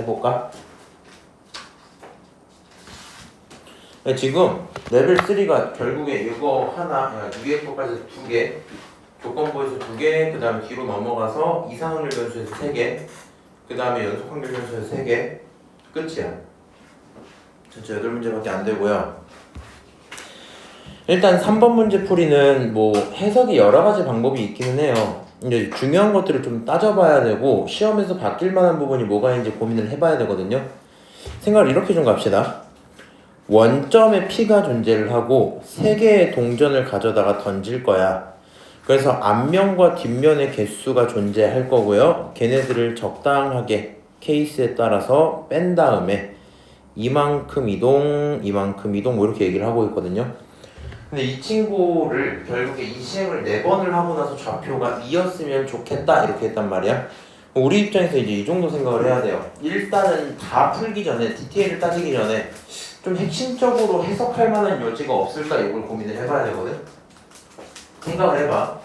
해볼까? 지금 레벨 3가 결국에 이거 하나, 위에 거까지 2개, 조건부에서 2개, 그 다음에 뒤로 넘어가서 이상확률 변수에서 3개, 그 다음에 연속확률 변수에서 3개, 끝이야. 전체 8문제밖에 안 되고요. 일단 3번 문제 풀이는 뭐 해석이 여러 가지 방법이 있기는 해요. 이제 중요한 것들을 좀 따져봐야 되고 시험에서 바뀔 만한 부분이 뭐가 있는지 고민을 해봐야 되거든요. 생각을 이렇게 좀 갑시다. 원점에 P가 존재를 하고 3개의 동전을 가져다가 던질 거야. 그래서 앞면과 뒷면의 개수가 존재할 거고요. 걔네들을 적당하게 케이스에 따라서 뺀 다음에 이만큼 이동, 이만큼 이동 뭐 이렇게 얘기를 하고 있거든요. 근데 이 친구를 결국에 이 시행을 4번을 하고 나서 좌표가 2였으면 좋겠다 이렇게 했단 말이야. 우리 입장에서 이제 이 정도 생각을 해야 돼요. 일단은 다 풀기 전에 디테일을 따지기 전에 좀 핵심적으로 해석할 만한 여지가 없을까 이걸 고민을 해봐야 되거든. 생각을 해봐.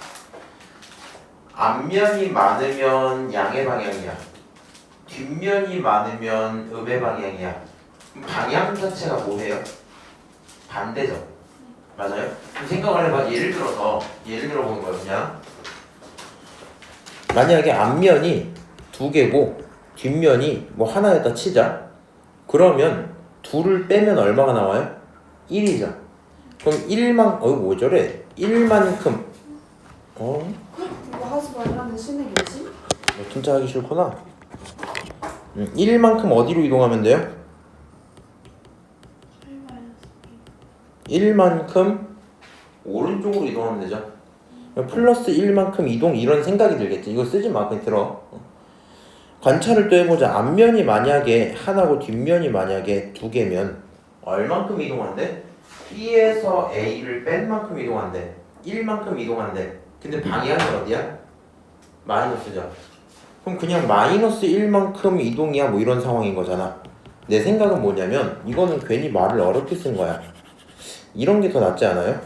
앞면이 많으면 양의 방향이야. 뒷면이 많으면 음의 방향이야. 방향 자체가 뭐예요? 반대죠. 맞아요? 생각을 해봐. 예를 들어보는 거야 그냥. 만약에 앞면이 2개고 뒷면이 뭐 하나였다 치자. 그러면 2를 빼면 얼마가 나와요? 1이죠. 그럼 1만 뭐 저래? 1만큼 이거 하지 말라는 신의 계시? 진짜 하기 싫구나. 1만큼 어디로 이동하면 돼요? 1만큼 오른쪽으로 이동하면 되죠. 플러스 1만큼 이동 이런 생각이 들겠지. 이거 쓰지 마. 그냥 들어. 관찰을 또 해보자. 앞면이 만약에 하나고 뒷면이 만약에 2개면 얼만큼 이동한대? B에서 A를 뺀 만큼 이동한대. 1만큼 이동한대. 근데 방향이 어디야? 마이너스죠. 그럼 그냥 마이너스 1만큼 이동이야 뭐 이런 상황인 거잖아. 내 생각은 뭐냐면 이거는 괜히 말을 어렵게 쓴 거야. 이런 게 더 낫지 않아요?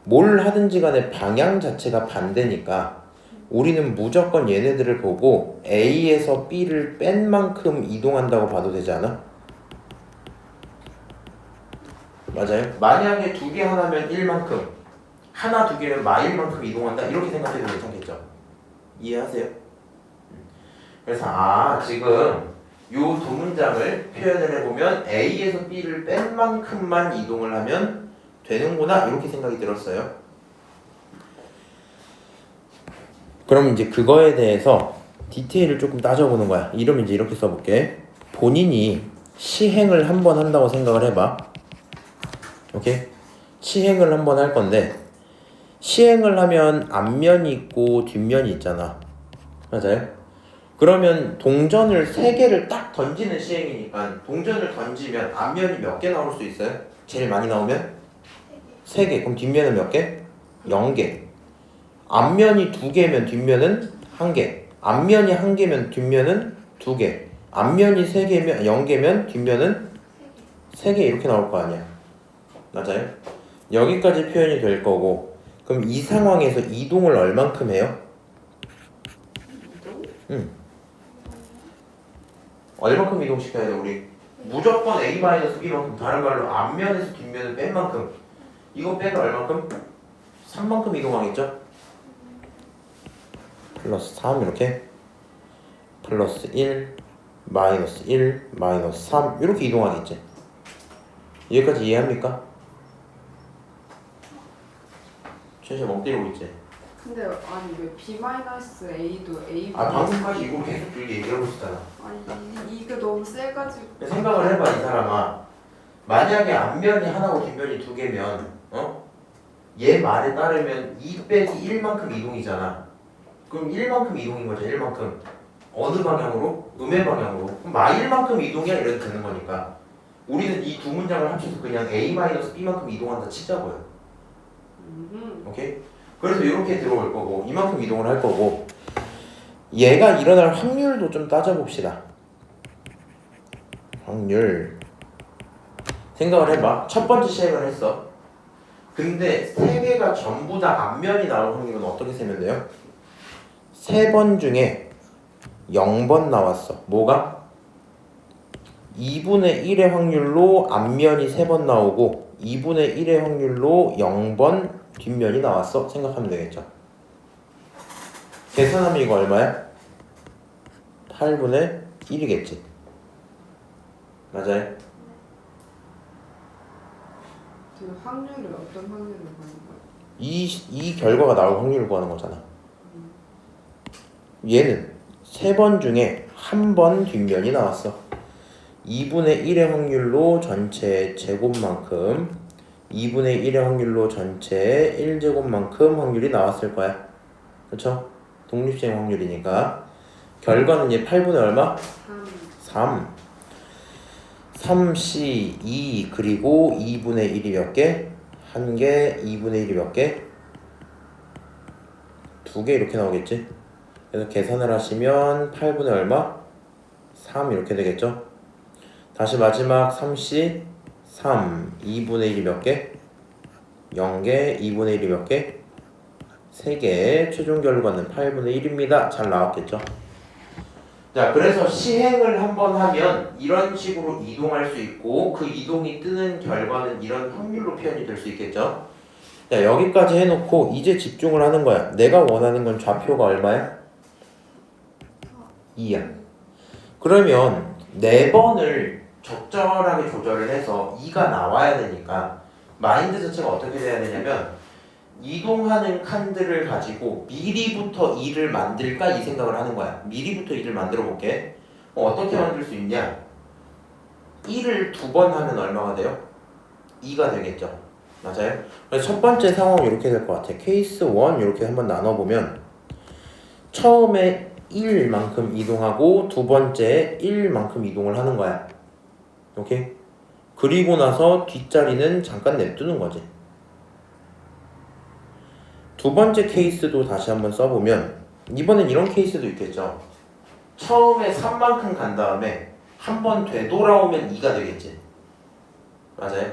뭘 하든지 간에 방향 자체가 반대니까 우리는 무조건 얘네들을 보고 A에서 B를 뺀 만큼 이동한다고 봐도 되지 않아? 맞아요? 만약에 2개 하나면 1만큼, 하나 2개면 마일만큼 이동한다 이렇게 생각해도 괜찮겠죠? 이해하세요? 그래서 지금 요 2문장을 표현을 해보면 A에서 B를 뺀 만큼만 이동을 하면 되는구나 이렇게 생각이 들었어요. 그럼 이제 그거에 대해서 디테일을 조금 따져보는 거야. 이러면 이제 이렇게 써볼게. 본인이 시행을 한번 한다고 생각을 해봐. 오케이? 시행을 한번 할 건데 시행을 하면 앞면이 있고 뒷면이 있잖아. 맞아요? 그러면 동전을 3개를 딱 던지는 시행이니까 동전을 던지면 앞면이 몇 개 나올 수 있어요? 제일 많이 나오면? 3개. 그럼 뒷면은 몇 개? 0개. 앞면이 2개면 뒷면은 1개. 앞면이 1개면 뒷면은 2개. 앞면이 3개면 0개면 뒷면은 3개 이렇게 나올 거 아니야. 맞아요? 여기까지 표현이 될 거고 그럼 이 상황에서 이동을 얼만큼 해요? 얼만큼 이동시켜야 돼 우리? 무조건 A-B만큼 다른 말로 앞면에서 뒷면을 뺀 만큼 이거 빼면 얼만큼? 3만큼 이동하겠죠? 플러스 3 이렇게 플러스 1 마이너스 1 마이너스 3 이렇게 이동하겠지? 여기까지 이해합니까? 최시 멍 때리고 있지? 근데 아니 왜 B-A도 A 방금까지 이거 계속 길게 얘기하고 있었잖아. 아니 이게 너무 세가지고 생각을 해봐 이 사람아. 만약에 앞면이 하나고 뒷면이 2개면 얘 말에 따르면 2 빼기 1만큼 이동이잖아. 그럼 1만큼 이동인 거죠. 1만큼 어느 방향으로? 음의 방향으로. 그럼 마일만큼 이동이야 이래도 되는 거니까 우리는 이 2문장을 합쳐서 그냥 A-B만큼 이동한다 치자고요. 오케이? 그래서 이렇게 들어올 거고 이만큼 이동을 할 거고 얘가 일어날 확률도 좀 따져봅시다. 확률 생각을 해봐. 첫 번째 시행을 했어. 근데 3개가 전부 다 앞면이 나올 확률은 어떻게 세면 돼요? 3번 중에 0번 나왔어. 뭐가? 2분의 1의 확률로 앞면이 3번 나오고 2분의 1의 확률로 0번 뒷면이 나왔어. 생각하면 되겠죠. 계산하면 이거 얼마야? 8분의 1이겠지. 맞아요? 지금 확률을 어떤 확률로 보는 거예요? 이 결과가 나올 확률을 구하는 거잖아. 얘는 3번 중에 한 번 뒷면이 나왔어. 2분의 1의 확률로 전체의 제곱만큼 2분의 1의 확률로 전체의 1제곱만큼 확률이 나왔을 거야. 그쵸? 독립시행 확률이니까 결과는 얘 8분의 얼마? 3 3C 2 그리고 2분의 1이 몇 개? 1개 2분의 1이 몇 개? 2개 이렇게 나오겠지? 그래서 계산을 하시면 8분의 얼마? 3 이렇게 되겠죠? 다시 마지막 3C 3 2분의 1이 몇 개? 0개 2분의 1이 몇 개? 3개. 최종 결과는 8분의 1입니다. 잘 나왔겠죠? 자, 그래서 시행을 한번 하면 이런 식으로 이동할 수 있고 그 이동이 뜨는 결과는 이런 확률로 표현이 될 수 있겠죠? 자, 여기까지 해놓고 이제 집중을 하는 거야. 내가 원하는 건 좌표가 얼마야? 2야. 그러면 4번을 적절하게 조절을 해서 2가 나와야 되니까 마인드 자체가 어떻게 돼야 되냐면 이동하는 칸들을 가지고 미리부터 2를 만들까 이 생각을 하는 거야. 미리부터 2를 만들어 볼게. 어떻게 만들 수 있냐? 1을 2번 하면 얼마가 돼요? 2가 되겠죠. 맞아요? 그래서 첫 번째 상황은 이렇게 될 것 같아. 케이스 1 이렇게 한번 나눠보면 처음에 1만큼 이동하고 두 번째 1만큼 이동을 하는 거야. 오케이? 그리고 나서 뒷자리는 잠깐 냅두는 거지. 두 번째 케이스도 다시 한번 써보면 이번엔 이런 케이스도 있겠죠. 처음에 3만큼 간 다음에 한 번 되돌아오면 2가 되겠지. 맞아요?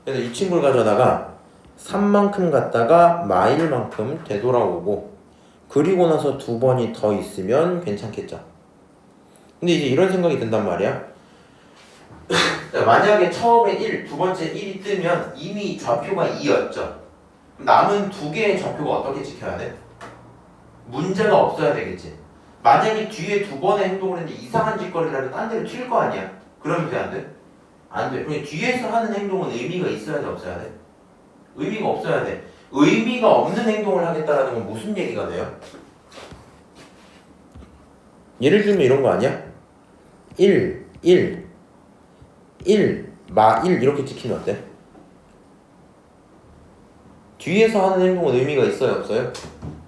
그래서 이 친구를 가져다가 3만큼 갔다가 마일만큼 되돌아오고 그리고 나서 두 번이 더 있으면 괜찮겠죠. 근데 이제 이런 생각이 든단 말이야. 만약에 처음에 1, 두 번째 1이 뜨면 이미 좌표가 2였죠. 남은 두 개의 좌표가 어떻게 지켜야 돼? 문제가 없어야 되겠지. 만약에 뒤에 두 번의 행동을 했는데 이상한 짓거리를 하면 딴 데로 튈 거 아니야? 그러면 돼, 안 돼? 안 돼. 그럼 뒤에서 하는 행동은 의미가 있어야 돼, 없어야 돼? 의미가 없어야 돼. 의미가 없는 행동을 하겠다라는 건 무슨 얘기가 돼요? 예를 들면 이런 거 아니야? 1, 1, 1, 마 1 이렇게 찍히면 어때? 뒤에서 하는 행동은 의미가 있어요, 없어요?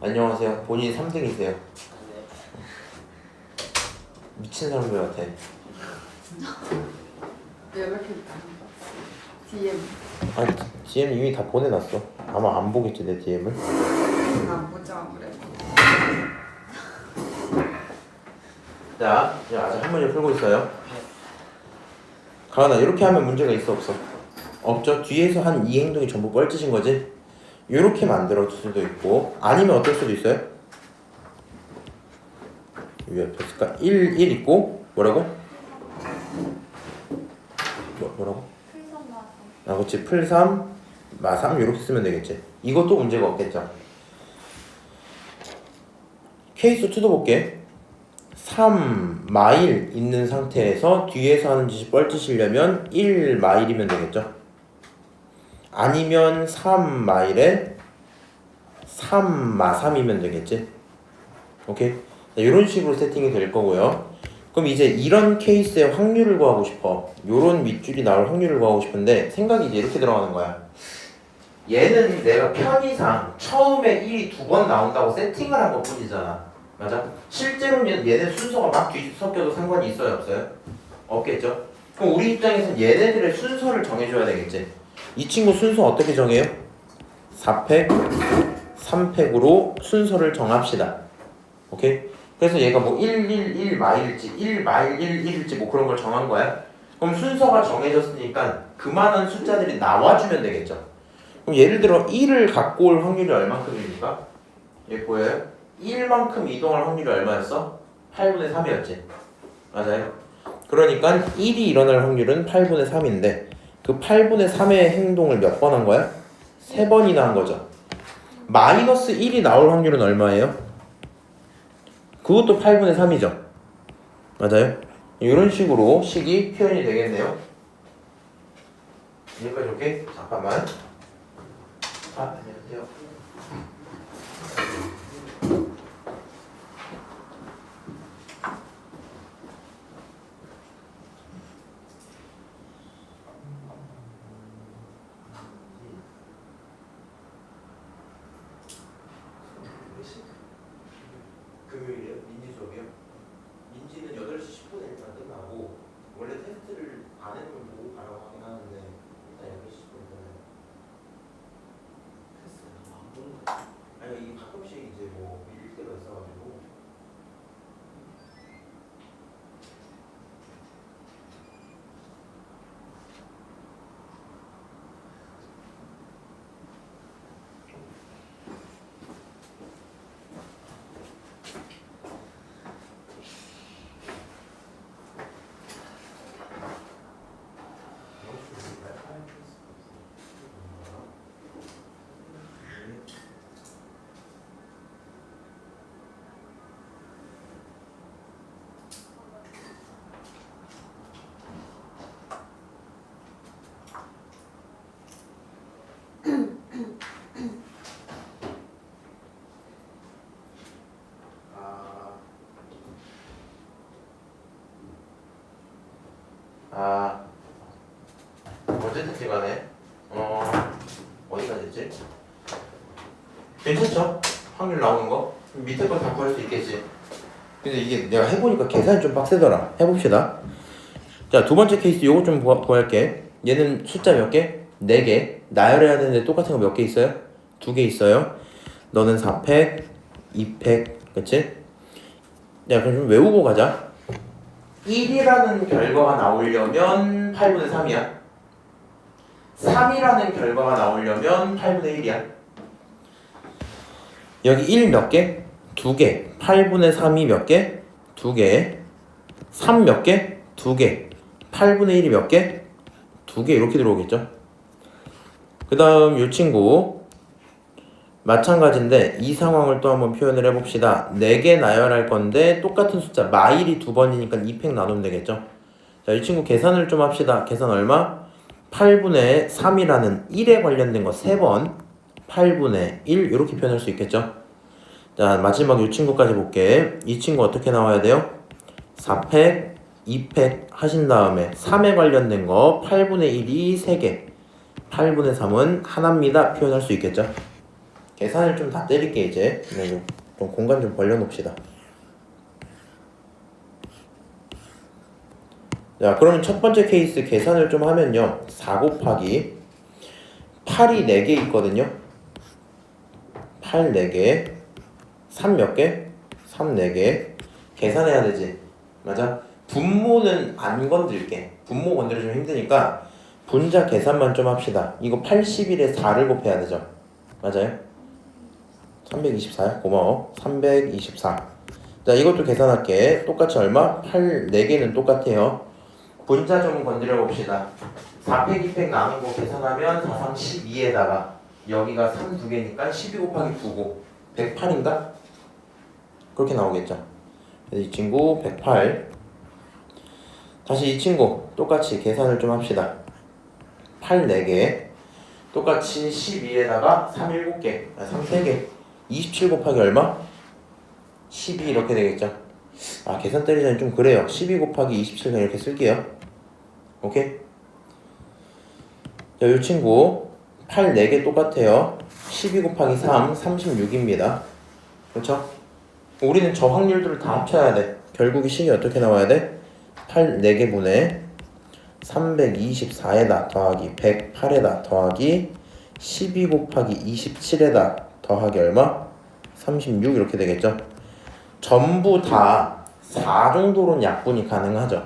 안녕하세요. 본인이 3등이세요. 미친 사람들 같아. 연락했다. DM. 아니, DM 이미 다 보내놨어. 아마 안 보겠지, 내 DM을. 안 보자 아무래도. 자, 이제 아직 한 문제 풀고 있어요. 가은아, 이렇게 하면 문제가 있어, 없어? 없죠? 뒤에서 한 이 행동이 전부 뻘짓인 거지? 이렇게 만들어줄 수도 있고 아니면 어떨 수도 있어요? 왜 옆에 있을까? 1, 1 있고 뭐라고? 뭐라고? 아, 그렇지. 풀 3, 마 3 이렇게 쓰면 되겠지. 이것도 문제가 없겠죠. 케이스 2도 볼게. 3 마일 있는 상태에서 뒤에서 하는 짓이 뻘짓이려면 1 마일이면 되겠죠. 아니면 3 마일에 3 마 3이면 되겠지. 오케이? 이런 식으로 세팅이 될 거고요. 그럼 이제 이런 케이스의 확률을 구하고 싶어. 요런 밑줄이 나올 확률을 구하고 싶은데 생각이 이제 이렇게 들어가는 거야. 얘는 내가 편의상 처음에 1이 2번 나온다고 세팅을 한 것 뿐이잖아. 맞아? 실제로는 얘네 순서가 막 뒤섞여도 상관이 있어요, 없어요? 없겠죠? 그럼 우리 입장에서는 얘네들의 순서를 정해줘야 되겠지. 이 친구 순서 어떻게 정해요? 4팩, 3팩으로 순서를 정합시다. 오케이? 그래서 얘가 뭐 1, 1, 1 마일일지 1 마일 1, 1일지 뭐 그런 걸 정한 거야. 그럼 순서가 정해졌으니까 그만한 숫자들이 나와주면 되겠죠. 그럼 예를 들어 1을 갖고 올 확률이 얼만큼입니까? 얘 보여요? 1만큼 이동할 확률이 얼마였어? 8분의 3이었지. 맞아요? 그러니까 1이 일어날 확률은 8분의 3인데 그 8분의 3의 행동을 몇 번 한 거야? 3번이나 한 거죠. 마이너스 1이 나올 확률은 얼마예요? 그것도 8분의 3이죠. 맞아요? 이런 식으로 식이 표현이 되겠네요. 여기까지 오케이? 잠깐만. 안녕하세요. 금요일이요? 민지 수업이요? 민지는 8시 10분에 일단 끝나고 원래 테스트를 안 해보면 보고 가라고 하긴 하는데 일단 8시 10분 전에 테스트를 안 보는 거야. 아니 이게 가끔씩 이제 뭐 밀릴 때가 있어가지고 어쨌든 간에 어디까지 했지? 괜찮죠? 확률 나오는 거? 밑에 거 다 구할 수 있겠지. 근데 이게 내가 해보니까 계산이 좀 빡세더라. 해봅시다. 자, 두 번째 케이스 요거 좀 구할게. 얘는 숫자 몇 개? 4개. 나열해야 되는데 똑같은 거 몇 개 있어요? 2개 있어요. 너는 4팩, 2팩, 그치? 야, 그럼 좀 외우고 가자. 1이라는 결과가 나오려면 8분의 3이야. 3이라는 결과가 나오려면 8분의 1이야. 여기 1 몇 개? 2개. 8분의 3이 몇 개? 2개. 3 몇 개? 2개. 8분의 1이 몇 개? 2개. 이렇게 들어오겠죠. 그 다음 이 친구 마찬가지인데 이 상황을 또 한번 표현을 해봅시다. 4개 나열할 건데 똑같은 숫자 마일이 2번이니까 2팩 나누면 되겠죠. 자, 이 친구 계산을 좀 합시다. 계산 얼마? 8분의 3이라는 1에 관련된 거 3번 8분의 1 이렇게 표현할 수 있겠죠. 자, 마지막 이 친구까지 볼게. 이 친구 어떻게 나와야 돼요? 4팩, 2팩 하신 다음에 3에 관련된 거 8분의 1이 3개 8분의 3은 하나입니다 표현할 수 있겠죠. 계산을 좀 다 때릴게 이제. 좀 공간 좀 벌려놓읍시다. 자, 그러면 첫 번째 케이스 계산을 좀 하면요. 4 곱하기 8이 4개 있거든요. 8 4개 3 몇 개? 3 4개 계산해야 되지. 맞아? 분모는 안 건들게. 분모 건드려주면 힘드니까 분자 계산만 좀 합시다. 이거 81에 4를 곱해야 되죠. 맞아요? 324야? 고마워. 324. 자, 이것도 계산할게. 똑같이 얼마? 8 4개는 똑같아요. 분자 좀 건드려 봅시다. 4팩 2팩 나눈 거 계산하면 4, 3, 12에다가 여기가 3 2개니까 12 곱하기 9고 108인가? 그렇게 나오겠죠. 그래서 이 친구 108. 다시 이 친구 똑같이 계산을 좀 합시다. 8 4개 똑같이 12에다가 3 7개 3 3개 27 곱하기 얼마? 12 이렇게 되겠죠. 아, 계산 때리기 전에 좀 그래요. 12 곱하기 27 이렇게 쓸게요. 오케이? 자, 이 친구 8 4개 똑같아요. 12 곱하기 3 36입니다. 그렇죠? 우리는 저 확률들을 다 합쳐야 돼. 결국 이 식이 어떻게 나와야 돼? 8 4개 분의 324에다 더하기 108에다 더하기 12 곱하기 27에다 더하기 얼마? 36 이렇게 되겠죠. 전부 다 4 정도로는 약분이 가능하죠.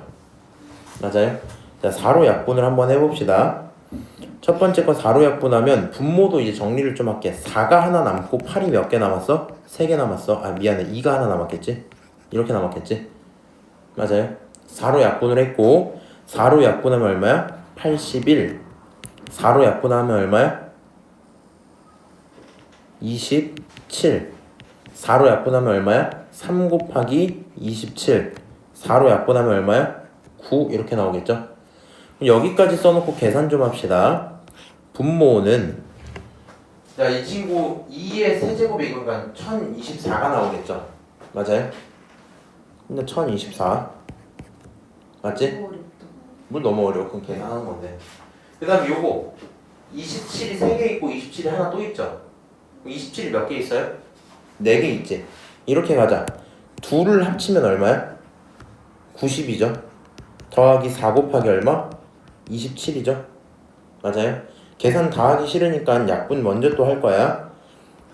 맞아요? 자, 4로 약분을 한번 해봅시다. 첫 번째 거 4로 약분하면 분모도 이제 정리를 좀 할게. 4가 하나 남고 8이 몇 개 남았어? 3개 남았어. 아, 미안해. 2가 하나 남았겠지? 이렇게 남았겠지? 맞아요? 4로 약분을 했고 4로 약분하면 얼마야? 81. 4로 약분하면 얼마야? 27. 4로 약분하면 얼마야? 3 곱하기 27. 4로 약분하면 얼마야? 9 이렇게 나오겠죠? 그럼 여기까지 써놓고 계산 좀 합시다. 분모는 자, 이 친구 2의 세제곱이니까 1024가 나오겠죠? 맞아요? 근데 1024 맞지? 너무 어렵다. 물 너무 어려워. 그럼 계산하는 건데. 그 다음 요거 27이 3개 있고 27이 하나 또 있죠? 27이 몇 개 있어요? 4개 있지? 이렇게 가자. 둘을 합치면 얼마야? 90이죠? 더하기 4 곱하기 얼마? 27이죠? 맞아요? 계산 다 하기 싫으니까 약분 먼저 또 할 거야.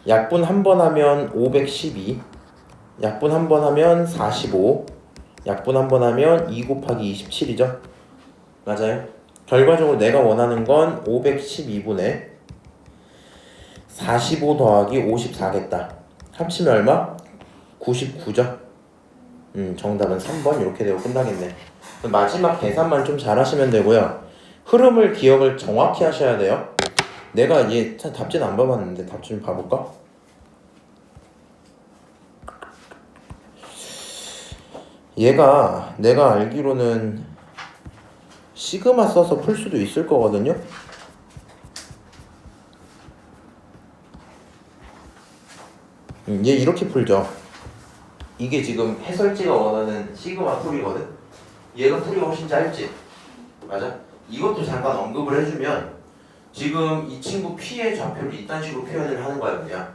약분 한 번 하면 512, 약분 한 번 하면 45, 약분 한 번 하면 2 곱하기 27이죠? 맞아요? 결과적으로 내가 원하는 건 512분의 45 더하기 54겠다. 합치면 얼마? 99죠? 정답은 3번 이렇게 되고 끝나겠네. 마지막 계산만 좀 잘 하시면 되고요. 흐름을 기억을 정확히 하셔야 돼요. 내가 얘 답지는 안 봐봤는데 답 좀 봐볼까? 얘가 내가 알기로는 시그마 써서 풀 수도 있을 거거든요. 얘 이렇게 풀죠. 이게 지금 해설지가 원하는 시그마 풀이거든. 얘가 풀이가 훨씬 짧지. 맞아? 이것도 잠깐 언급을 해주면 지금 이 친구 P의 좌표를 이딴 식으로 표현을 하는 거야. 그냥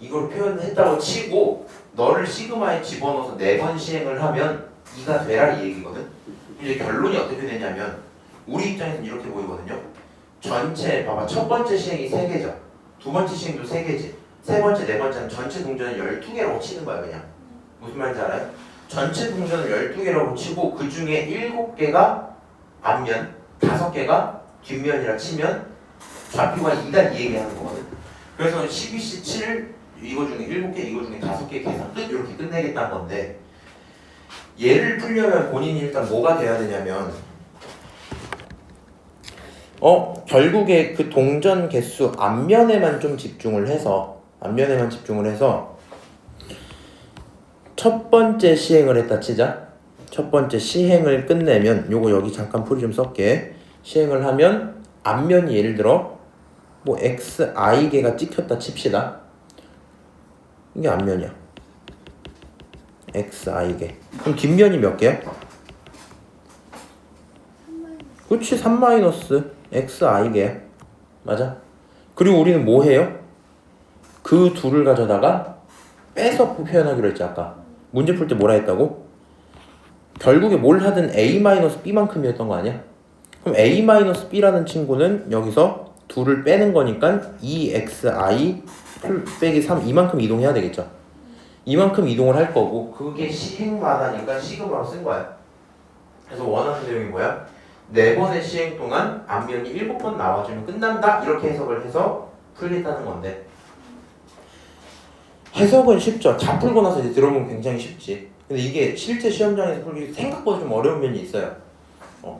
이걸 표현했다고 치고 너를 시그마에 집어넣어서 4번 시행을 하면 2가 되라 이 얘기거든. 이제 결론이 어떻게 되냐면 우리 입장에서는 이렇게 보이거든요. 전체 봐봐. 첫 번째 시행이 3개죠. 두 번째 시행도 3개지. 세 번째, 네 번째는 전체 동전을 12개라고 치는 거야. 그냥 무슨 말인지 알아요? 전체 동전을 12개라고 치고 그 중에 7개가 앞면, 5개가 뒷면이라 치면 좌표가 2다 이 얘기하는 거거든. 그래서 12C 7 이거 중에 7개, 이거 중에 5개 계산 끝 이렇게 끝내겠다는 건데 얘를 풀려면 본인이 일단 뭐가 돼야 되냐면 결국에 그 동전 개수 앞면에만 좀 집중을 해서 첫 번째 시행을 했다 치자. 첫 번째 시행을 끝내면 요거 여기 잠깐 풀이 좀 섞게. 시행을 하면 앞면이 예를 들어 뭐 xi개가 찍혔다 칩시다. 이게 앞면이야. xi개. 그럼 뒷면이 몇 개야? 그렇지. 3-xi개야. 맞아. 그리고 우리는 뭐 해요? 그 둘을 가져다가 빼서 표현하기로 했지 아까. 문제 풀 때 뭐라 했다고? 결국에 뭘 하든 a-b만큼이었던 거 아니야? 그럼 a-b라는 친구는 여기서 둘을 빼는 거니까 2xi 빼기 3 이만큼 이동해야 되겠죠. 이만큼 이동을 할 거고 그게 시행마다니까 시그마로 쓴 거야. 그래서 원하는 내용이 뭐야? 4번의 시행 동안 앞면이 7번 나와주면 끝난다 이렇게 해석을 해서 풀겠다는 건데 해석은 쉽죠. 다 풀고 나서 이제 들어보면 굉장히 쉽지. 근데 이게 실제 시험장에서 풀기 생각보다 좀 어려운 면이 있어요.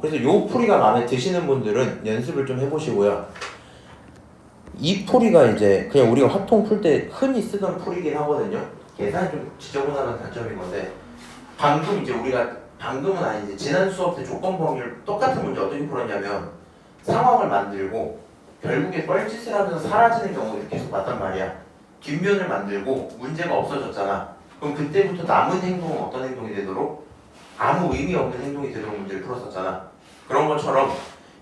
그래서 요 풀이가 마음에 드시는 분들은 연습을 좀 해보시고요. 이 풀이가 이제 그냥 우리가 화통 풀 때 흔히 쓰던 풀이긴 하거든요. 계산이 좀 지저분하다는 단점인 건데 방금 이제 우리가 방금은 아니지 지난 수업 때 조건 범위를 똑같은 문제 어떻게 풀었냐면 상황을 만들고 결국에 뻘짓을 하면서 사라지는 경우를 계속 봤단 말이야. 뒷면을 만들고 문제가 없어졌잖아. 그럼 그때부터 남은 행동은 어떤 행동이 되도록 아무 의미 없는 행동이 되도록 문제를 풀었었잖아. 그런 것처럼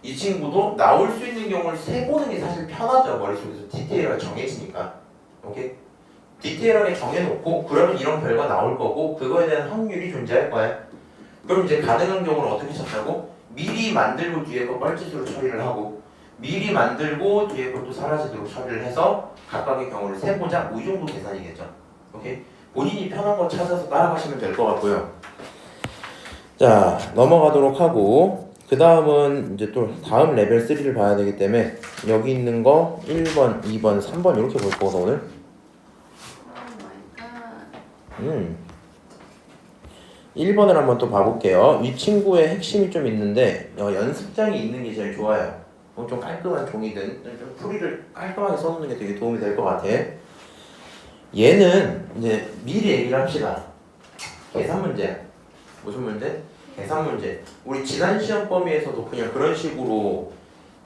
이 친구도 나올 수 있는 경우를 세보는 게 사실 편하죠. 머릿속에서 디테일하게 정해지니까. 오케이? 디테일하게 정해놓고 그러면 이런 결과 나올 거고 그거에 대한 확률이 존재할 거야. 그럼 이제 가능한 경우는 어떻게 찾자고? 미리 만들고 뒤에 거 뻘짓으로 처리를 하고 미리 만들고 뒤에 것도 사라지도록 처리를 해서 각각의 경우를 세보자. 뭐 이 정도 계산이겠죠. 오케이? 본인이 편한 거 찾아서 따라가시면 될 것 같고요. 자, 넘어가도록 하고 그 다음은 이제 또 다음 레벨 3를 봐야 되기 때문에 여기 있는 거 1번, 2번, 3번 이렇게 볼 거거든 오늘. 오 마이 갓. 1번을 한번 또 봐볼게요. 이 친구의 핵심이 좀 있는데 연습장이 있는 게 제일 좋아요. 좀 깔끔한 종이든 좀 풀이를 깔끔하게 써놓는 게 되게 도움이 될 것 같아. 얘는 이제 미리 얘기를 합시다. 계산 문제. 무슨 문제? 계산 문제. 우리 지난 시험 범위에서도 그냥 그런 식으로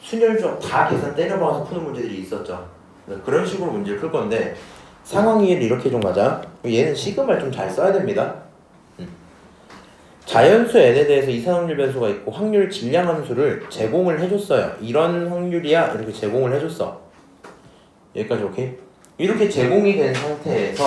순열조합 다 계산 때려박아서 푸는 문제들이 있었죠. 그런 식으로 문제를 풀 건데 상황 이해를 이렇게 좀 가자. 얘는 시그마를 좀 잘 써야 됩니다. 자연수 n에 대해서 이산확률 변수가 있고 확률 질량 함수를 제공을 해줬어요. 이런 확률이야 이렇게 제공을 해줬어. 여기까지 오케이? 이렇게 제공이 된 상태에서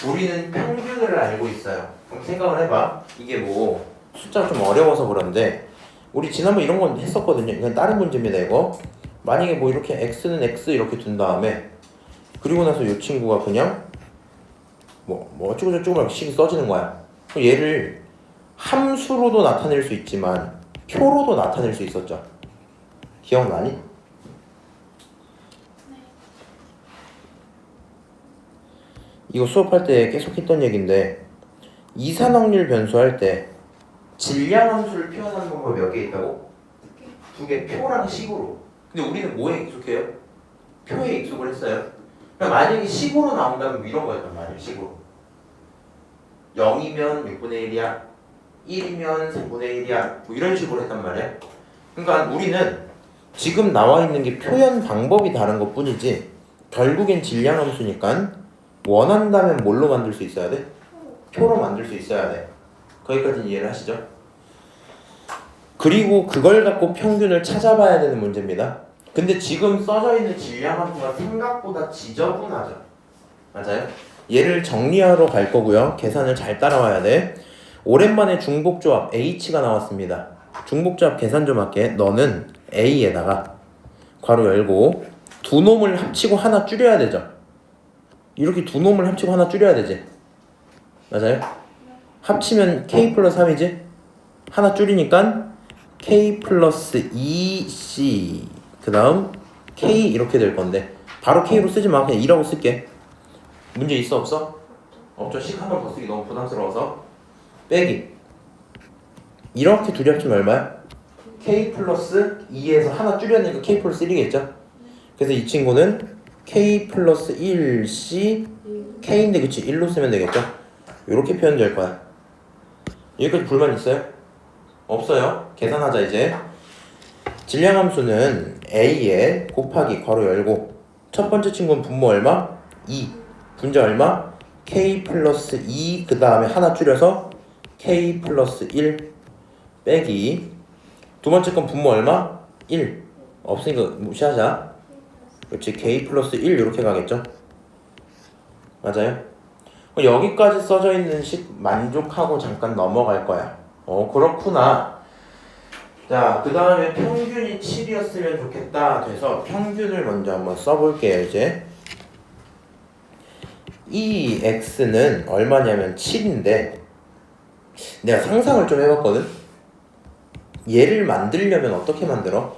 우리는 평균을 알고 있어요. 그럼 생각을 해봐. 이게 뭐 숫자가 좀 어려워서 그런데 우리 지난번 이런 건 했었거든요. 이건 다른 문제입니다. 이거 만약에 뭐 이렇게 x는 x 이렇게 둔 다음에 그리고 나서 이 친구가 그냥 뭐 어쩌고 저쩌고 막 식이 써지는 거야. 그럼 얘를 함수로도 나타낼 수 있지만 표로도 나타낼 수 있었죠. 기억나니? 이거 수업할 때 계속 했던 얘기인데 이산확률 변수 할 때 질량 함수를 표현하는 방법이 몇 개 있다고? 2개. 표랑 식으로. 근데 우리는 뭐에 익숙해요? 표에 익숙을 했어요. 그러니까 만약에 식으로 나온다면 이런 거였단 말이에요. 식으로 0이면 6분의 1이야 1이면 3분의 1이야 뭐 이런 식으로 했단 말이야. 그러니까 우리는 지금 나와 있는 게 표현 방법이 다른 것 뿐이지 결국엔 질량 함수니까 원한다면 뭘로 만들 수 있어야 돼? 표로 만들 수 있어야 돼. 거기까지는 이해를 하시죠? 그리고 그걸 갖고 평균을 찾아봐야 되는 문제입니다. 근데 지금 써져 있는 질량 함수가 생각보다 지저분하죠. 맞아요? 얘를 정리하러 갈 거고요. 계산을 잘 따라와야 돼. 오랜만에 중복조합 H가 나왔습니다. 중복조합 계산 좀 할게. 너는 A에다가 괄호 열고 두 놈을 합치고 하나 줄여야 되죠. 이렇게 두 놈을 합치고 하나 줄여야 되지. 맞아요? 합치면 K 플러스 3이지? 하나 줄이니까 K 플러스 2C 그 다음 K 이렇게 될 건데 바로 K로 쓰지 마. 그냥 2라고 쓸게. 문제 있어 없어? 없죠. 식 한 번 더 쓰기 너무 부담스러워서 빼기. 이렇게 둘이 합치면 얼마야? K 플러스 2에서 하나 줄여내니까 K 플러스 1이겠죠? 그래서 이 친구는 K 플러스 1C K인데 그치 1로 쓰면 되겠죠? 이렇게 표현될 거야. 여기까지 불만 있어요? 없어요. 계산하자 이제. 질량함수는 A에 곱하기 괄호 열고 첫 번째 친구는 분모 얼마? 2 분자 얼마? K 플러스 2 그 다음에 하나 줄여서 K 플러스 1 빼기 두 번째 건 분모 얼마? 1 없으니까 무시하자. 그렇지 K 플러스 1 이렇게 가겠죠? 맞아요? 여기까지 써져 있는 식 만족하고 잠깐 넘어갈 거야. 그렇구나. 자, 그 다음에 평균이 7이었으면 좋겠다 돼서 평균을 먼저 한번 써볼게요. 이제 이 x는 얼마냐면 7인데 내가 상상을 좀 해봤거든. 얘를 만들려면 어떻게 만들어?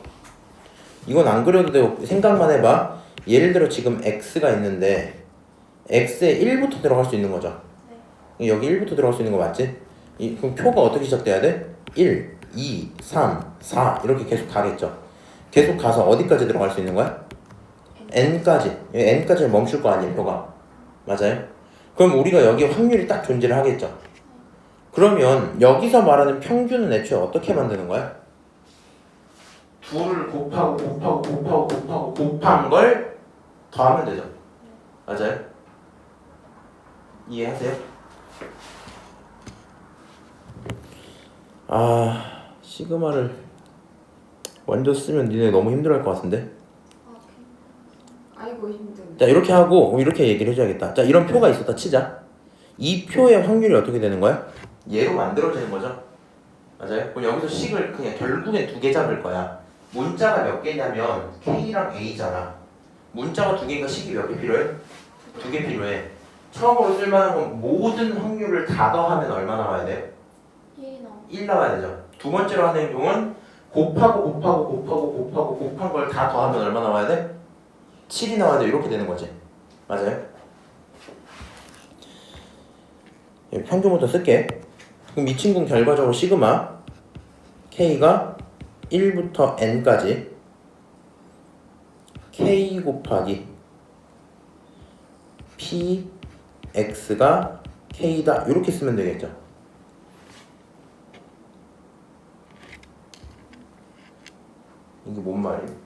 이건 안 그려도 되고 생각만 해봐. 예를 들어 지금 x가 있는데 x에 1부터 들어갈 수 있는 거죠. 네. 여기 1부터 들어갈 수 있는 거 맞지? 그럼 표가 어떻게 시작돼야 돼? 1, 2, 3, 4 이렇게 계속 가겠죠. 계속 가서 어디까지 들어갈 수 있는 거야? n까지. n까지 멈출 거 아니에요, 표가. 맞아요? 그럼 우리가 여기 확률이 딱 존재를 하겠죠. 그러면 여기서 말하는 평균은 애초에 어떻게 만드는 거야? 둘을 곱하고 곱한 걸 더하면 되죠. 맞아요? 이해하세요? 시그마를 먼저 쓰면 니네 너무 힘들어할 것 같은데? 아이고 힘든. 자 이렇게 하고 이렇게 얘기를 해줘야겠다. 자 이런 표가 있었다 치자. 이 표의 확률이 어떻게 되는 거야? 얘로 만들어지는 거죠. 맞아요? 그럼 여기서 식을 그냥 결국엔 2개 잡을 거야. 문자가 몇 개냐면 K랑 A잖아. 문자가 2개니까 식이 몇 개 필요해? 2개 필요해. 처음으로 쓸만한 건 모든 확률을 다 더하면 얼마 나와야 돼? 1 나와야 되죠. 두 번째로 하는 행동은 곱한 걸 다 더하면 얼마 나와야 돼? 7이 나와야 돼. 이렇게 되는 거지. 맞아요? 평균부터 쓸게. 그럼 이 친구는 결과적으로 시그마 K가 1부터 N까지 K 곱하기 PX가 K다 이렇게 쓰면 되겠죠. 이게 뭔 말이에요?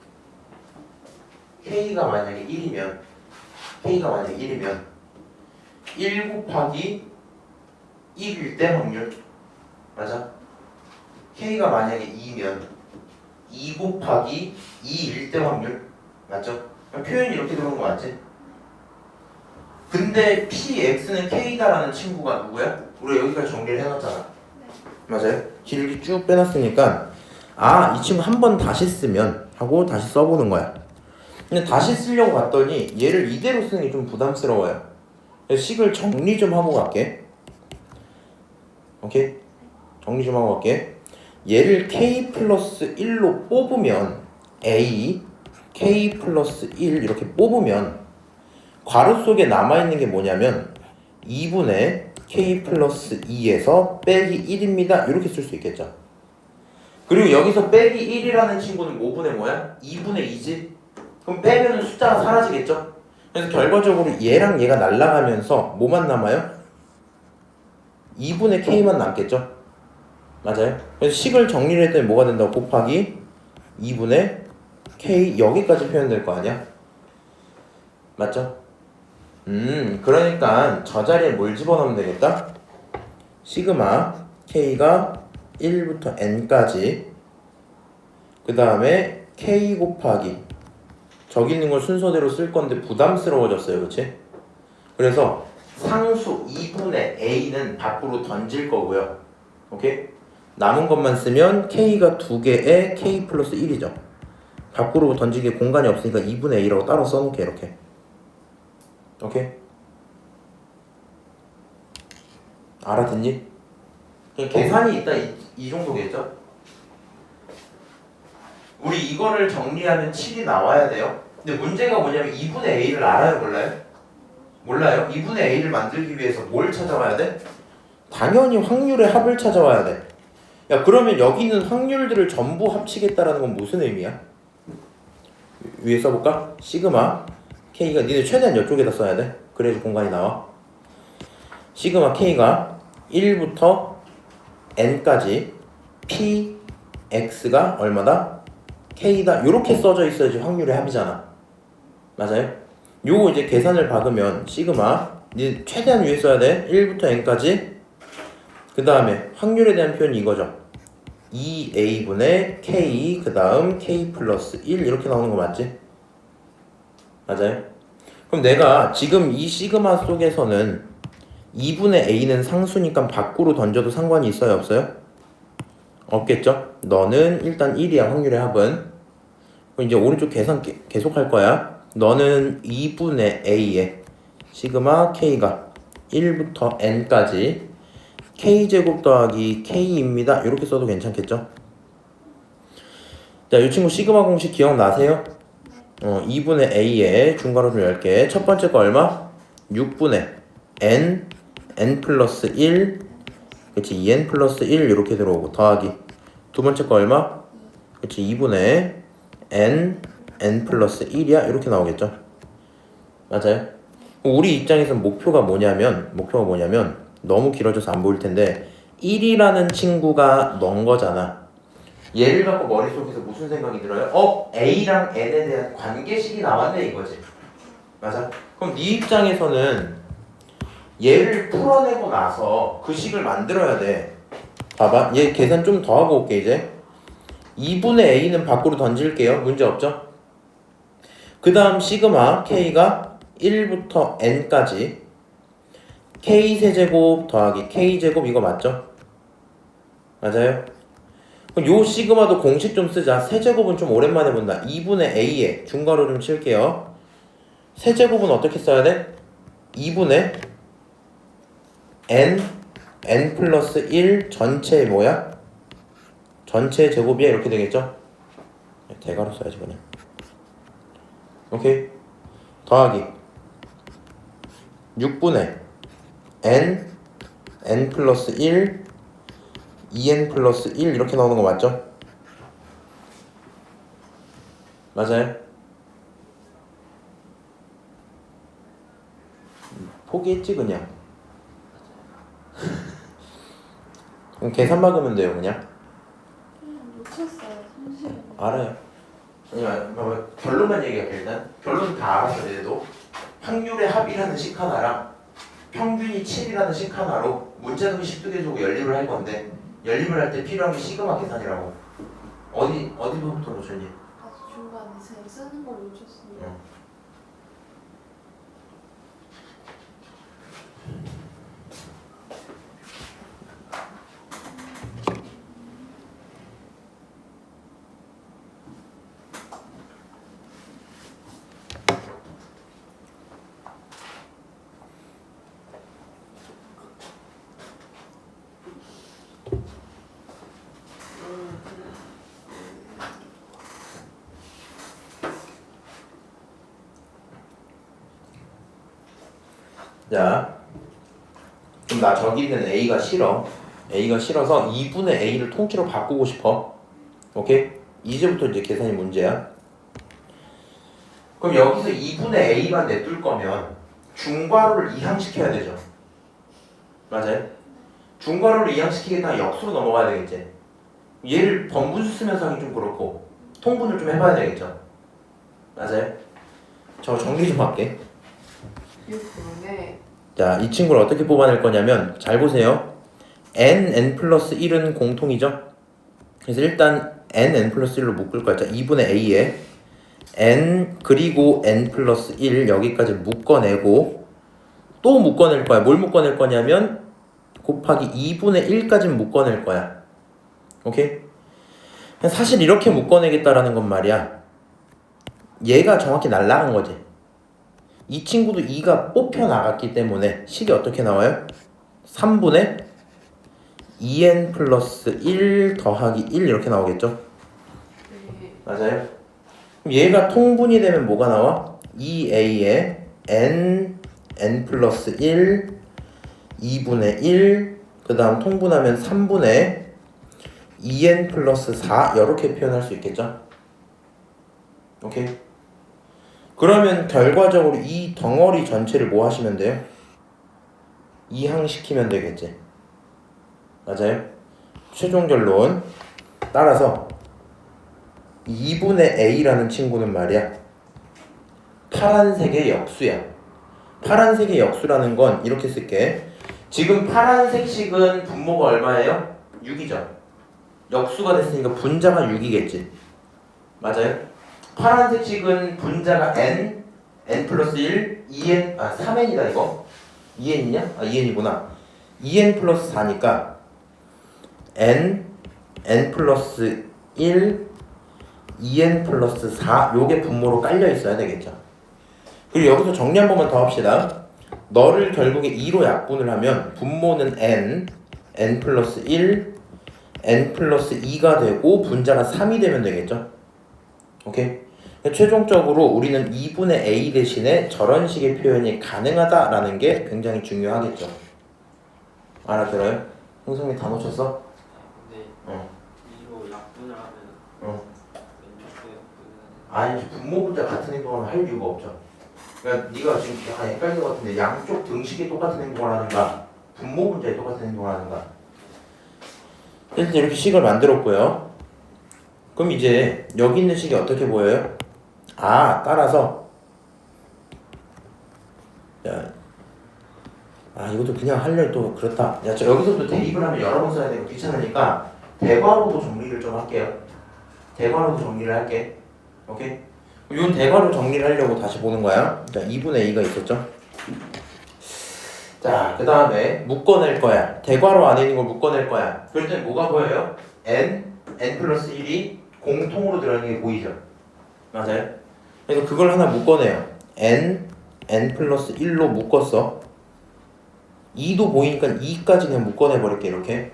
K가 만약에 1이면 1 곱하기 1일 때 확률 맞아? K가 만약에 2면 2 곱하기 2일 때 확률 맞죠? 표현이 이렇게 들어오는 거 맞지? 근데 PX는 K다라는 친구가 누구야? 우리 여기까지 정리를 해놨잖아. 맞아요? 길게 쭉 빼놨으니까 이 친구 한 번 다시 쓰면 하고 다시 써보는 거야. 근데 다시 쓰려고 봤더니 얘를 이대로 쓰는 게 좀 부담스러워요. 그래서 식을 정리 좀 하고 갈게. 오케이? 정리 좀 하고 갈게. 얘를 K 플러스 1로 뽑으면 A K 플러스 1 이렇게 뽑으면 괄호 속에 남아있는 게 뭐냐면 2분의 K 플러스 2에서 빼기 1입니다. 이렇게 쓸 수 있겠죠. 그리고 여기서 빼기 1이라는 친구는 5분의 뭐야? 2분의 2지? 그럼 빼면 숫자가 사라지겠죠? 그래서 결과적으로 얘랑 얘가 날아가면서 뭐만 남아요? 2분의 K만 남겠죠? 맞아요? 그래서 식을 정리를 했더니 뭐가 된다고? 곱하기 2분의 K 여기까지 표현될 거 아니야? 맞죠? 그러니까 저 자리에 뭘 집어넣으면 되겠다? 시그마 K가 1부터 N까지 그 다음에 K 곱하기 저기 있는 걸 순서대로 쓸 건데 부담스러워졌어요. 그치? 그래서 상수 2분의 A는 밖으로 던질 거고요. 오케이? 남은 것만 쓰면 K가 2개에 K 플러스 1이죠. 밖으로 던지기에 공간이 없으니까 2분의 A라고 따로 써놓게 이렇게. 오케이? 알아듣니? 그냥 계산이 있다 이 정도겠죠? 우리 이거를 정리하면 7이 나와야 돼요. 근데 문제가 뭐냐면 2분의 A를 알아요? 몰라요? 몰라요? 2분의 A를 만들기 위해서 뭘 찾아와야 돼? 당연히 확률의 합을 찾아와야 돼. 야 그러면 여기 있는 확률들을 전부 합치겠다라는 건 무슨 의미야? 위에 써볼까? 시그마 K가 니네 최대한 이쪽에다 써야 돼. 그래야지 공간이 나와. 시그마 K가 1부터 N까지 PX가 얼마다? K다. 이렇게 써져 있어야지 확률의 합이잖아. 맞아요? 요거 이제 계산을 박으면 시그마 니 최대한 위에 써야 돼. 1부터 N까지 그 다음에 확률에 대한 표현이 이거죠. 2A분의 K 그 다음 K 플러스 1 이렇게 나오는 거 맞지? 맞아요? 그럼 내가 지금 이 시그마 속에서는 2분의 A는 상수니까 밖으로 던져도 상관이 있어요? 없어요? 없겠죠? 너는 일단 1이야 확률의 합은. 그럼 이제 오른쪽 계산 계속 할 거야. 너는 2분의 A에 시그마 K가 1부터 N까지 K제곱 더하기 K입니다. 이렇게 써도 괜찮겠죠? 자, 이 친구 시그마 공식 기억나세요? 2분의 A에 중괄호를 10개. 첫 번째 거 얼마? 6분의 N 플러스 1 그치 2N 플러스 1 이렇게 들어오고 더하기 두 번째 거 얼마? 그치 2분의 N 플러스 1이야 이렇게 나오겠죠? 맞아요? 우리 입장에서는 목표가 뭐냐면 너무 길어져서 안 보일 텐데 1이라는 친구가 넣은 거잖아. 얘를 갖고 머릿속에서 무슨 생각이 들어요? A랑 N에 대한 관계식이 나왔네 이거지. 맞아? 그럼 네 입장에서는 얘를 풀어내고 나서 그 식을 만들어야 돼. 봐봐. 얘 계산 좀 더 하고 올게 이제. 2분의 A는 밖으로 던질게요. 문제 없죠? 그 다음 시그마 K가 1부터 N까지 K세제곱 더하기 K제곱 이거 맞죠? 맞아요? 그럼 요 시그마도 공식 좀 쓰자. 세제곱은 좀 오랜만에 본다. 2분의 A에 중괄호 좀 칠게요. 세제곱은 어떻게 써야 돼? 2분의 N 플러스 1 전체의 뭐야? 전체 제곱이야 이렇게 되겠죠? 대괄호 써야지 그냥. 오케이? 더하기 6분의 N 플러스 1 2n 플러스 1 이렇게 나오는 거 맞죠? 맞아요? 포기했지 그냥. 그럼 계산 막으면 돼요 그냥. 놓쳤어요. 손실은. 알아요. 아니, 결론만 얘기할게 일단. 결론 다 알았어 얘도. 확률의 합이라는 식 하나랑 평균이 7이라는 식 하나로 문자동이 12개 주고 연립을 할 건데 연립을 할 때 필요한 게 시그마 계산이라고. 어디부터 놓쳤니? 아주 중간에 제가 쓰는 걸 놓쳤습니다. 자, 그럼 나 저기 있는 A가 싫어. A가 싫어서 2분의 A를 통째로 바꾸고 싶어. 오케이? 이제부터 이제 계산이 문제야. 그럼 여기서 2분의 A만 내둘 거면 중괄호를 이항시켜야 되죠. 맞아요? 중괄호를 이항시키겠다면 역수로 넘어가야 되겠지. 얘를 번분수 쓰면서 하기 좀 그렇고 통분을 좀 해봐야 되겠죠. 맞아요? 저 정리 좀 할게. 6분의 자, 이 친구를 어떻게 뽑아낼 거냐면 잘 보세요. n 플러스 1은 공통이죠. 그래서 일단 n 플러스 1로 묶을 거야. 자, 2분의 a에 n 그리고 n 플러스 1 여기까지 묶어내고 또 묶어낼 거야. 뭘 묶어낼 거냐면 곱하기 2분의 1까지 묶어낼 거야. 오케이? 사실 이렇게 묶어내겠다라는 건 말이야. 얘가 정확히 날라간 거지. 이 친구도 2가 뽑혀 나갔기 때문에 식이 어떻게 나와요? 3분의 2n 플러스 1 더하기 1 이렇게 나오겠죠? 네. 맞아요? 그럼 얘가 통분이 되면 뭐가 나와? 2a에 n 플러스 1 2분의 1 그 다음 통분하면 3분의 2n 플러스 4 이렇게 표현할 수 있겠죠? 오케이? 그러면 결과적으로 이 덩어리 전체를 뭐 하시면 돼요? 이항시키면 되겠지. 맞아요? 최종 결론 따라서 2분의 a라는 친구는 말이야 파란색의 역수야. 파란색의 역수라는 건 이렇게 쓸게. 지금 파란색 식은 분모가 얼마예요? 6이죠. 역수가 됐으니까 분자가 6이겠지. 맞아요? 파란색 식은 분자가 n 플러스 1, 2n, 3n이다 이거. 2n이냐? 2n이구나. 2n 플러스 4니까 n 플러스 1, 2n 플러스 4 요게 분모로 깔려 있어야 되겠죠. 그리고 여기서 정리 한 번만 더 합시다. 너를 결국에 2로 약분을 하면 분모는 n 플러스 1, n 플러스 2가 되고 분자가 3이 되면 되겠죠. 오케이? 최종적으로 우리는 2분의 a 대신에 저런 식의 표현이 가능하다라는 게 굉장히 중요하겠죠. 알아들어요? 형성이 다 놓쳤어? 네. 어. 이로 약분을 하면 왼쪽도 약분을 아니 분모 분자 같은 행동을 할 이유가 없죠. 그러니까 네가 지금 약간 헷갈린 것 같은데 양쪽 등식이 똑같은 행동을 하는가 분모 분자에 똑같은 행동을 하는가. 일단 이렇게 식을 만들었고요. 그럼 이제 여기 있는 식이 어떻게 보여요? 따라서 야, 이것도 그냥 하려니 또 그렇다. 야, 저 여기서도 대입을 하면 여러 번 써야 되고 귀찮으니까 대괄호도 정리를 좀 할게요. 대괄호도 정리를 할게. 오케이? 이 대괄호 정리를 하려고 다시 보는 거야. 자, 2분의 a가 있었죠? 자, 그 다음에 묶어낼 거야. 대괄호 안에 있는 걸 묶어낼 거야. 그럴 때 뭐가 보여요? n 플러스 1이 공통으로 들어있는 게 보이죠? 맞아요? 그래서 그걸 하나 묶어내요. n 플러스 1로 묶었어. 2도 보이니까 2까지 그냥 묶어내버릴게 이렇게.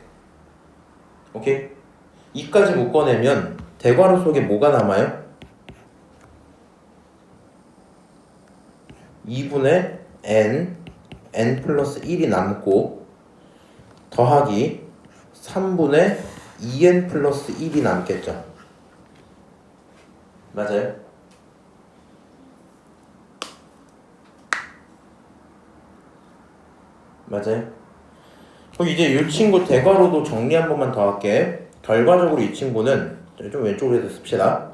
오케이? 2까지 묶어내면 대괄호 속에 뭐가 남아요? 2분의 n 플러스 1이 남고 더하기 3분의 2n 플러스 1이 남겠죠. 맞아요? 맞아요? 그럼 이제 이 친구 대괄호도 정리 한 번만 더 할게. 결과적으로 이 친구는 좀 왼쪽으로 해서 씁시다.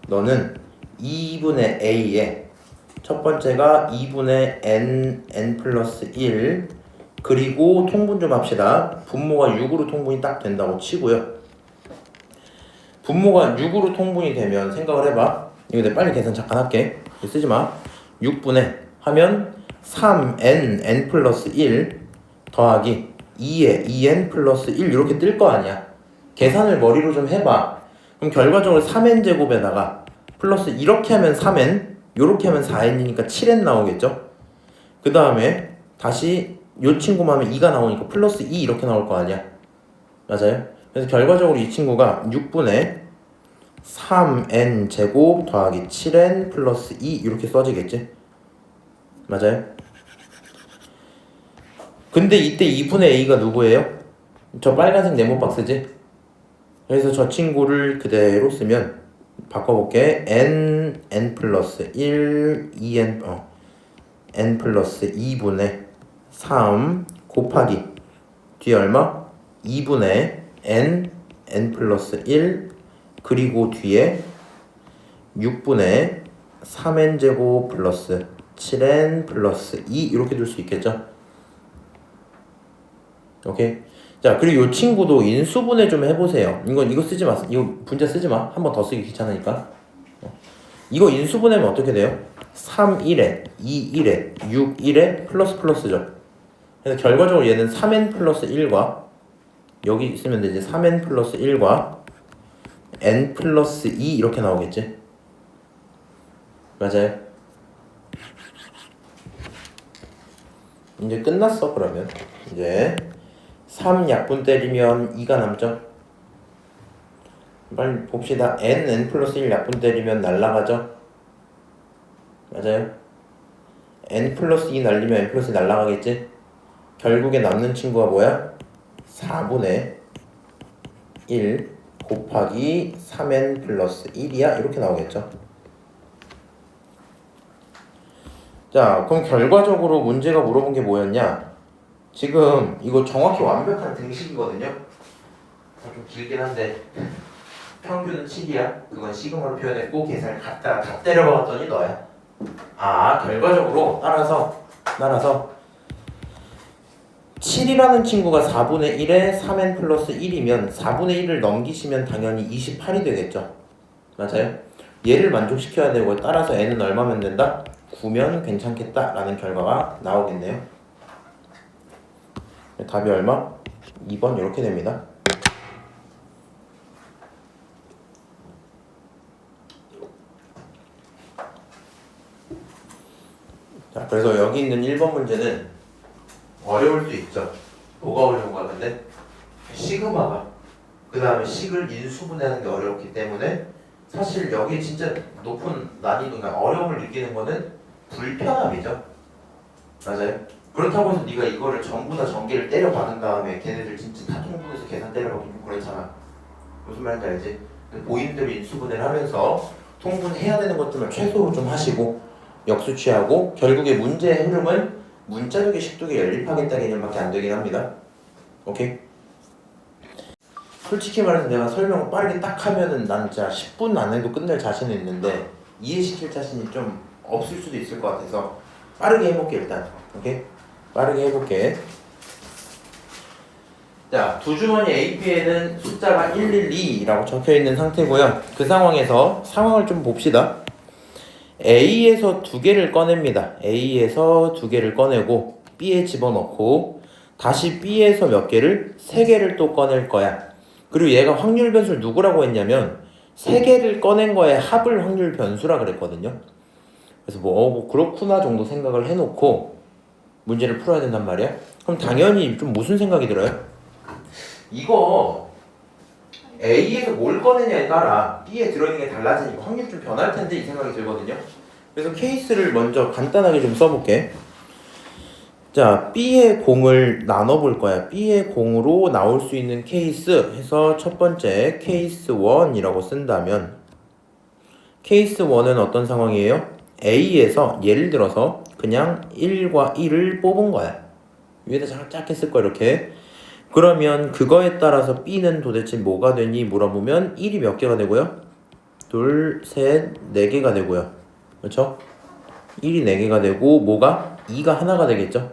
너는 2분의 a에 첫 번째가 2분의 n 플러스 1 그리고 통분 좀 합시다. 분모가 6으로 통분이 딱 된다고 치고요. 분모가 6으로 통분이 되면 생각을 해봐. 이거 내가 빨리 계산 잠깐 할게. 이거 쓰지 마. 6분의 하면 3n 플러스 1 더하기 2에 2n 플러스 1 이렇게 뜰 거 아니야. 계산을 머리로 좀 해봐. 그럼 결과적으로 3n 제곱에다가 플러스 이렇게 하면 3n 이렇게 하면 4n이니까 7n 나오겠죠. 그 다음에 다시 요 친구만 하면 2가 나오니까 플러스 2 이렇게 나올 거 아니야. 맞아요? 그래서 결과적으로 이 친구가 6분의 3n 제곱 더하기 7n 플러스 2 이렇게 써지겠지? 맞아요? 근데 이때 2분의 a가 누구예요? 저 빨간색 네모 박스지? 그래서 저 친구를 그대로 쓰면 바꿔볼게. n 플러스 1 n 플러스 2분의 3 곱하기 뒤에 얼마? 2분의 n 플러스 1 그리고 뒤에 6분의 3n 제곱 플러스 7n 플러스 2 이렇게 둘 수 있겠죠? 오케이. 자, 그리고 이 친구도 인수분해 좀 해보세요. 이거 쓰지 마. 이거 분자 쓰지 마. 한 번 더 쓰기 귀찮으니까. 이거 인수분해면 어떻게 돼요? 3, 1에 2, 1에 6, 1에 플러스죠. 그래서 결과적으로 얘는 3n 플러스 1과 여기 있으면 이제 3n 플러스 1과 n 플러스 2 이렇게 나오겠지? 맞아요? 이제 끝났어. 그러면 이제 3 약분 때리면 2가 남죠? 빨리 봅시다. n 플러스 1 약분 때리면 날라가죠? 맞아요? n 플러스 2 날리면 n 플러스 2 날라가겠지? 결국에 남는 친구가 뭐야? 4분의 1 곱하기 3n 플러스 1이야? 이렇게 나오겠죠? 자, 그럼 결과적으로 문제가 물어본 게 뭐였냐? 지금 이거 정확히 완벽한 등식이거든요? 좀 길긴 한데 평균은 7이야. 그건 시그마로 표현했고 계산을 갖다가 다 때려박았더니 너야. 결과적으로 따라서 7이라는 친구가 4분의 1에 3n 플러스 1이면 4분의 1을 넘기시면 당연히 28이 되겠죠. 맞아요? 얘를 만족시켜야 되고 따라서 n은 얼마면 된다? 9면 괜찮겠다라는 결과가 나오겠네요. 답이 얼마? 2번 이렇게 됩니다. 자, 그래서 여기 있는 1번 문제는 어려울 수 있죠. 뭐가 어려운 거야 근데? 시그마가 그 다음에 식을 인수분해하는 게 어렵기 때문에 사실 여기 진짜 높은 난이도가 어려움을 느끼는 거는 불편함이죠. 맞아요? 그렇다고 해서 네가 이거를 전부 다 전개를 때려박은 다음에 걔네들 진짜 다 통분해서 계산 때려박으면 그렇잖아. 무슨 말인지 알지? 보이는 대로 인수분해를 하면서 통분해야 되는 것들만 최소로 좀 하시고 역수 취하고 결국에 문제의 흐름은 문자적인 식독에 연립하겠다 개념밖에 안 되긴 합니다. 오케이? 솔직히 말해서 내가 설명을 빠르게 딱 하면은 난 진짜 10분 안에도 끝낼 자신은 있는데 이해시킬 자신이 좀 없을 수도 있을 것 같아서 빠르게 해볼게 일단. 오케이? 빠르게 해볼게. 자, 두 주머니 A, B에는 숫자가 112라고 적혀있는 상태고요. 그 상황에서 상황을 좀 봅시다. A에서 두 개를 꺼냅니다. A에서 두 개를 꺼내고 B에 집어넣고 다시 B에서 몇 개를? 세 개를 또 꺼낼 거야. 그리고 얘가 확률 변수를 누구라고 했냐면 세 개를 꺼낸 거에 합을 확률 변수라 그랬거든요. 그래서 뭐 그렇구나 정도 생각을 해놓고 문제를 풀어야 된단 말이야. 그럼 당연히 좀 무슨 생각이 들어요? 이거 A에서 뭘 꺼내냐에 따라 B에 들어있는 게 달라지니까 확률이 좀 변할 텐데 이 생각이 들거든요. 그래서 케이스를 먼저 간단하게 좀 써볼게. 자, B의 공을 나눠볼 거야. B의 공으로 나올 수 있는 케이스 해서 첫 번째 케이스 1이라고 쓴다면 케이스 1은 어떤 상황이에요? A에서 예를 들어서 그냥 1과 1을 뽑은 거야. 위에다 작게 쓸 거야 이렇게. 그러면 그거에 따라서 B는 도대체 뭐가 되니 물어보면 1이 몇 개가 되고요? 둘, 셋, 4개가 되고요. 그렇죠? 1이 4개가 되고 뭐가? 2가 하나가 되겠죠?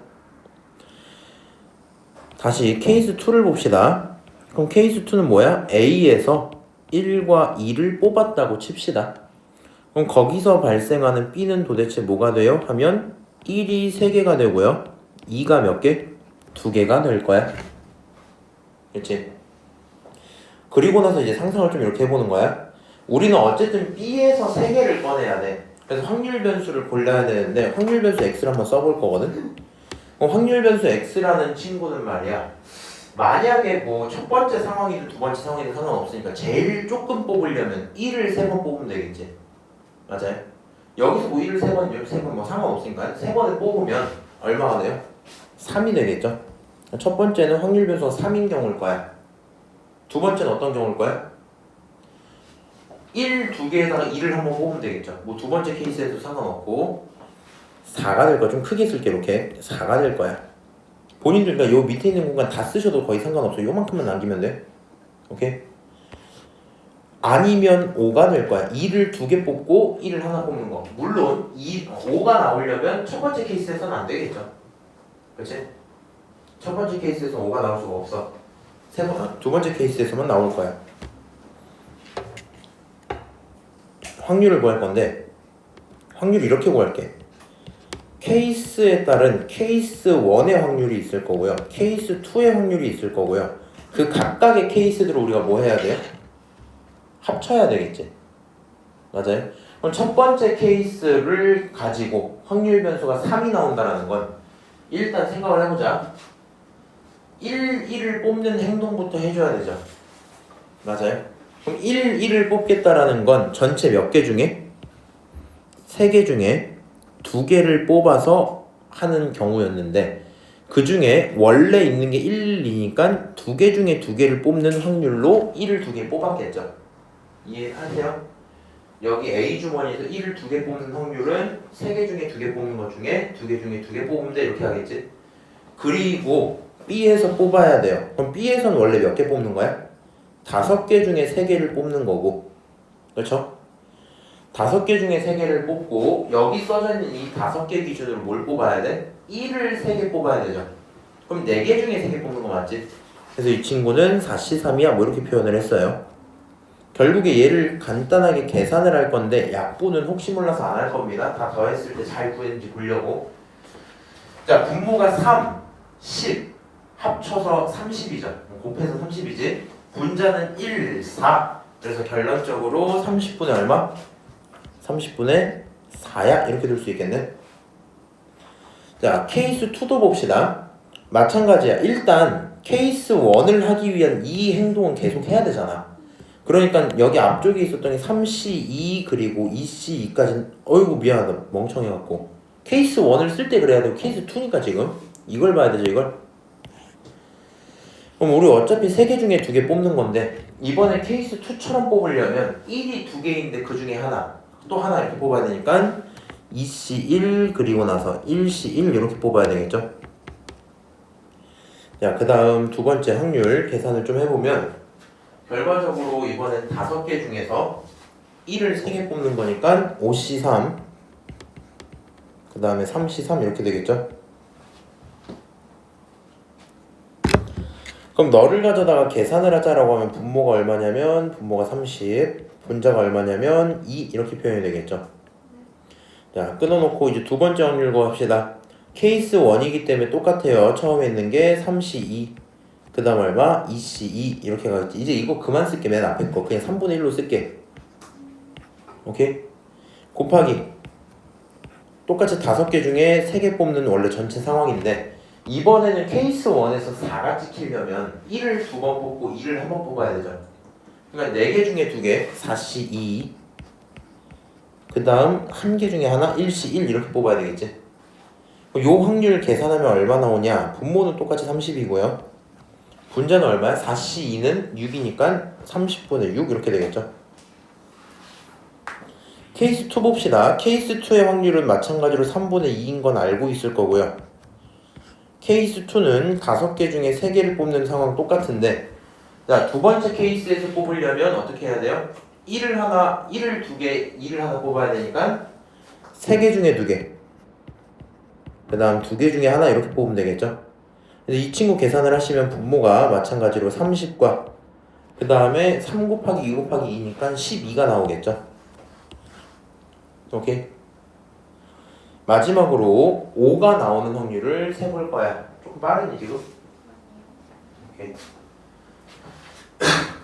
다시 케이스 2를 봅시다. 그럼 케이스 2는 뭐야? A에서 1과 2를 뽑았다고 칩시다. 그럼 거기서 발생하는 B는 도대체 뭐가 돼요? 하면 1이 3개가 되고요. 2가 몇 개? 2개가 될 거야. 그렇지? 그리고 나서 이제 상상을 좀 이렇게 해보는 거야. 우리는 어쨌든 B에서 3개를 꺼내야 돼. 그래서 확률 변수를 골라야 되는데 확률 변수 X를 한번 써볼 거거든. 확률 변수 X라는 친구는 말이야. 만약에 뭐 첫 번째 상황이든 두 번째 상황이든 상관없으니까 제일 조금 뽑으려면 1을 3번 뽑으면 되겠지. 맞아요? 여기서 뭐 1을 3번, 여기 3번 뭐 상관없으니까 3번을 뽑으면 얼마가 돼요? 3이 되겠죠? 첫 번째는 확률 변수가 3인 경우일 거야. 두 번째는 어떤 경우일 거야? 1, 2개에다가 1을 한번 뽑으면 되겠죠. 뭐 두 번째 케이스에도 상관없고 4가 될 거야. 좀 크게 쓸게 이렇게. 4가 될 거야. 본인들 그러니까 요 밑에 있는 공간 다 쓰셔도 거의 상관없어. 요만큼만 남기면 돼. 오케이? 아니면 5가 될 거야. 2를 2개 뽑고 1을 하나 뽑는 거. 물론 5가 나오려면 첫 번째 케이스에서는 안 되겠죠. 그렇지? 첫 번째 케이스에서 5가 나올 수가 없어. 두 번째 케이스에서만 나올 거야. 확률을 구할 건데 확률 이렇게 구할게. 케이스에 따른 케이스 1의 확률이 있을 거고요. 케이스 2의 확률이 있을 거고요. 그 각각의 케이스들을 우리가 뭐 해야 돼요? 합쳐야 되겠지. 맞아요? 그럼 첫 번째 케이스를 가지고 확률 변수가 3이 나온다는 건 일단 생각을 해보자. 1을 뽑는 행동부터 해줘야 되죠. 맞아요? 그럼 1을 뽑겠다라는 건 전체 몇 개 중에? 3개 중에 2개를 뽑아서 하는 경우였는데 그 중에 원래 있는 게 1이니까 2개 중에 2개를 뽑는 확률로 1을 2개 뽑았겠죠. 이해하세요? 여기 A 주머니에서 1을 2개 뽑는 확률은 3개 중에 2개 뽑는 것 중에 2개 중에 2개 뽑으면 돼 이렇게 하겠지. 그리고 B에서 뽑아야 돼요. 그럼 B에서는 원래 몇 개 뽑는 거야? 5개 중에 3개를 뽑는 거고, 그렇죠? 5개 중에 3개를 뽑고 여기 써져 있는 이 5개 기준으로 뭘 뽑아야 돼? 1을 3개 뽑아야 되죠. 그럼 4개 중에 3개 뽑는 거 맞지? 그래서 이 친구는 4C3이야 뭐 이렇게 표현을 했어요. 결국에 얘를 간단하게 계산을 할 건데 약분은 혹시 몰라서 안 할 겁니다. 다 더했을 때 잘 구했는지 보려고. 자, 분모가 3, 10 합쳐서 30이죠. 곱해서 30이지. 분자는 1, 4. 그래서 결론적으로 30분의 얼마? 30분의 4야? 이렇게 될 수 있겠네. 자, 케이스 2도 봅시다. 마찬가지야. 일단 케이스 1을 하기 위한 이 행동은 계속 해야 되잖아. 그러니까 여기 앞쪽에 있었던 3C2 그리고 2C2까지는 어이구 미안하다 멍청해갖고 케이스 1을 쓸 때 그래야 되고 케이스 2니까 지금 이걸 봐야 되죠 이걸. 그럼 우리 어차피 3개 중에 2개 뽑는 건데 이번에 케이스 2처럼 뽑으려면 1이 2개인데 그 중에 하나 또 하나 이렇게 뽑아야 되니까 2C1 그리고 나서 1C1 이렇게 뽑아야 되겠죠. 자, 그 다음 두 번째 확률 계산을 좀 해보면 결과적으로 이번엔 5개 중에서 1을 3개 뽑는 거니까 5C3 그 다음에 3C3 이렇게 되겠죠. 그럼 너를 가져다가 계산을 하자라고 하면 분모가 얼마냐면 분모가 30 분자가 얼마냐면 2 이렇게 표현이 되겠죠. 자, 끊어놓고 이제 두 번째 확률 구합시다. 케이스 1이기 때문에 똑같아요. 처음에 있는 게 3C2 그 다음 얼마? 2C2 이렇게 가겠지. 이제 이거 그만 쓸게. 맨 앞에 거 그냥 3분의 1로 쓸게. 오케이? 곱하기 똑같이 5개 중에 3개 뽑는 원래 전체 상황인데 이번에는 케이스 1에서 4가 찍히려면 1을 2번 뽑고 2를 한 번 뽑아야 되죠. 그러니까 4개 중에 2개 4C2 그 다음 1개 중에 하나 1C1 이렇게 뽑아야 되겠지. 요 확률 계산하면 얼마 나오냐? 분모는 똑같이 30이고요. 분자는 얼마야? 4C2는 6이니까 30분의 6 이렇게 되겠죠. 케이스 2 봅시다. 케이스 2의 확률은 마찬가지로 3분의 2인 건 알고 있을 거고요. 케이스 2는 5개 중에 3개를 뽑는 상황 똑같은데, 자, 두 번째 케이스에서 뽑으려면 어떻게 해야 돼요? 1을 2개, 2를 하나 뽑아야 되니까 3개 중에 2개, 그 다음 2개 중에 하나 이렇게 뽑으면 되겠죠. 그래서 이 친구 계산을 하시면 분모가 마찬가지로 30과 그 다음에 3 곱하기 2 곱하기 2니까 12가 나오겠죠. 오케이. 마지막으로 5가 나오는 확률을 세볼 거야. 조금 빠르니 지금? 오케이.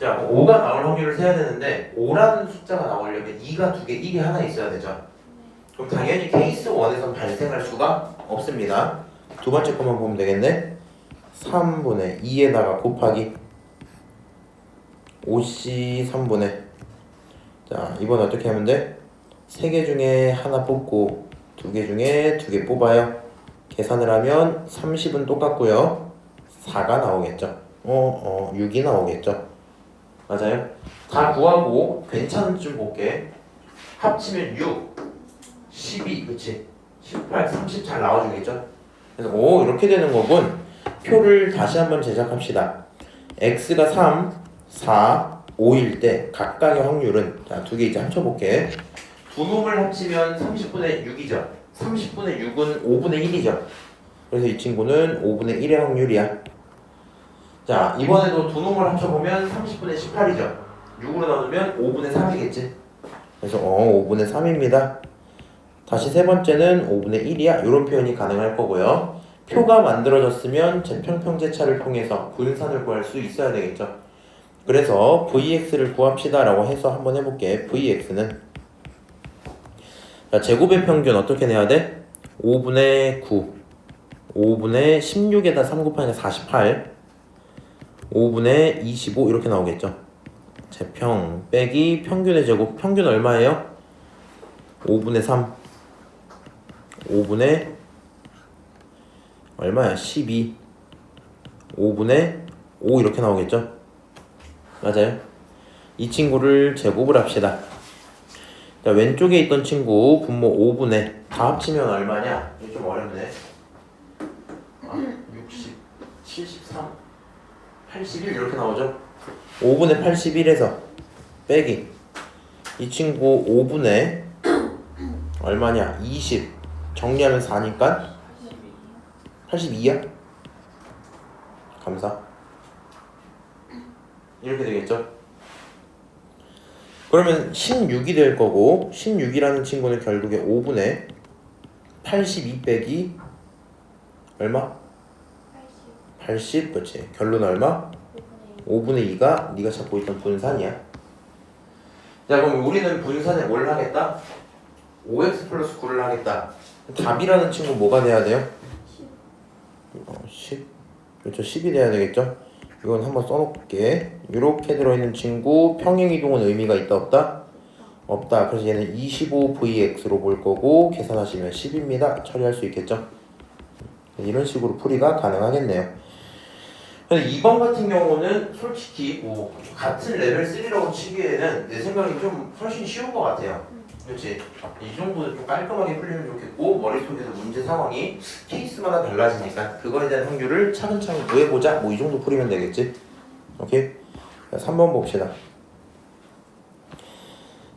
자, 5가 나올 확률을 세야 되는데 5라는 숫자가 나오려면 2가 2개, 1이 하나 있어야 되죠. 그럼 당연히 케이스 1에선 발생할 수가 없습니다. 두 번째 것만 보면 되겠네. 3분의 2에다가 곱하기 5C 3분의, 자, 이번 어떻게 하면 돼? 3개 중에 하나 뽑고 2개 중에 2개 뽑아요. 계산을 하면 30은 똑같고요. 4가 나오겠죠. 6이 나오겠죠. 맞아요? 다 구하고 괜찮은 줄 볼게. 합치면 6, 12, 그치? 18, 30 잘 나와주겠죠? 그래서 이렇게 되는 거군. 표를 다시 한번 제작합시다. x가 3, 4, 5일 때 각각의 확률은, 자, 2개 이제 합쳐볼게. 두 놈을 합치면 30분의 6이죠. 30분의 6은 5분의 1이죠. 그래서 이 친구는 5분의 1의 확률이야. 자, 이번에도 두 놈을 합쳐보면 30분의 18이죠. 6으로 나누면 5분의 3이겠지. 그래서 5분의 3입니다. 다시 세 번째는 5분의 1이야. 이런 표현이 가능할 거고요. 표가 만들어졌으면 재평평제차를 통해서 분산을 구할 수 있어야 되겠죠. 그래서 Vx를 구합시다 라고 해서 한번 해볼게. Vx는, 자, 제곱의 평균 어떻게 내야 돼? 5분의 9, 5분의 16에다 3 곱하니까 48, 5분의 25 이렇게 나오겠죠. 제평 빼기 평균의 제곱, 평균 얼마예요? 5분의 3, 5분의 얼마야? 12, 5분의 5 이렇게 나오겠죠. 맞아요. 이 친구를 제곱을 합시다. 자, 왼쪽에 있던 친구 분모 5분의 다 합치면 얼마냐? 이게 좀 어렵네. 60, 73, 81 이렇게 나오죠. 5분의 81에서 빼기 이 친구 5분의 얼마냐? 20 정리하면 4니까 82야? 감사. 이렇게 되겠죠. 그러면 16이 될 거고, 16이라는 친구는 결국에 5분의 82 빼기 얼마? 80, 그렇지. 결론 얼마? 5분의 2가 네가 찾고 있던 분산이야. 자, 그럼 우리는 분산에 뭘 하겠다? 5x 플러스 9를 하겠다. 답이라는 친구 뭐가 돼야 돼요? 10. 그렇죠. 10이 돼야 되겠죠. 이건 한번 써놓을게. 이렇게 들어있는 친구 평행이동은 의미가 있다 없다? 없다. 그래서 얘는 25vx로 볼 거고 계산하시면 10입니다. 처리할 수 있겠죠. 이런 식으로 풀이가 가능하겠네요. 근데 2번 같은 경우는 솔직히 뭐 같은 레벨 3라고 치기에는 내 생각이 좀 훨씬 쉬운 것 같아요. 그렇지? 이 정도는 좀 깔끔하게 풀리면 좋겠고, 머릿속에서 문제 상황이 케이스마다 달라지니까 그거에 대한 확률을 차근차근 구해보자. 뭐 이 정도 풀이면 되겠지? 오케이? 자, 3번 봅시다.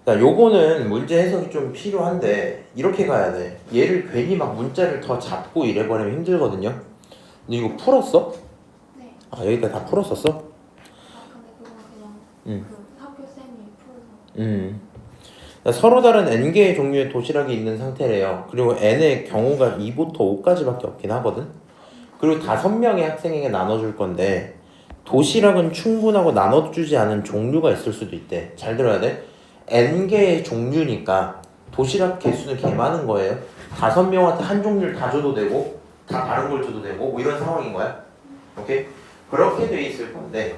자, 요거는 문제 해석이 좀 필요한데 이렇게 가야 돼. 얘를 괜히 막 문자를 더 잡고 이래버리면 힘들거든요. 근데 이거 풀었어? 네. 아, 여기까지 다 풀었었어? 근데 그건 그냥 그 학교 쌤이 풀어서. 서로 다른 n개의 종류의 도시락이 있는 상태래요. 그리고 n의 경우가 2부터 5까지밖에 없긴 하거든. 그리고 5명의 학생에게 나눠줄 건데 도시락은 충분하고 나눠주지 않은 종류가 있을 수도 있대. 잘 들어야 돼. n개의 종류니까 도시락 개수는 개 많은 거예요. 5명한테 한 종류를 다 줘도 되고 다 다른 걸 줘도 되고 뭐 이런 상황인 거야. 오케이? 그렇게 돼 있을 건데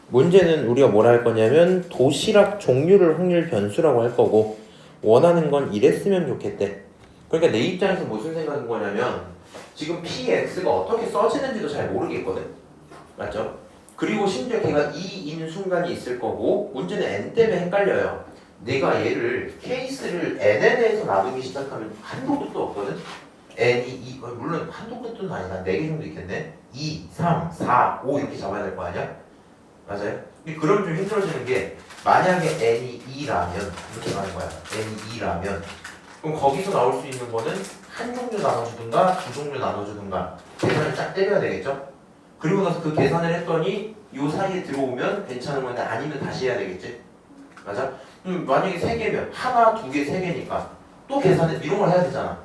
문제는 우리가 뭐라 할 거냐면 도시락 종류를 확률 변수라고 할 거고 원하는 건 이랬으면 좋겠대. 그러니까 내 입장에서 무슨 생각인 거냐면 지금 px가 어떻게 써지는지도 잘 모르겠거든. 맞죠? 그리고 심지어 걔가 2인 순간이 있을 거고 문제는 n 때문에 헷갈려요. 내가 얘를 케이스를 n에 대해서 나누기 시작하면 한도 끝도 없거든. n이 2, 물론 한도 끝도는 아니다. 4개 정도 있겠네. 2, 3, 4, 5 이렇게 잡아야 될 거 아니야? 맞아요? 그럼 좀 힘들어지는 게 만약에 n이 2라면 이렇게 가는 거야. n이 2라면 그럼 거기서 나올 수 있는 거는 한 종류 나눠주든가 두 종류 나눠주든가 계산을 쫙 때려야 되겠죠? 그리고 나서 그 계산을 했더니 요 사이에 들어오면 괜찮은 건데 아니면 다시 해야 되겠지? 맞아? 만약에 3개면 하나, 2개, 3개니까 또 계산을 이런 걸 해야 되잖아.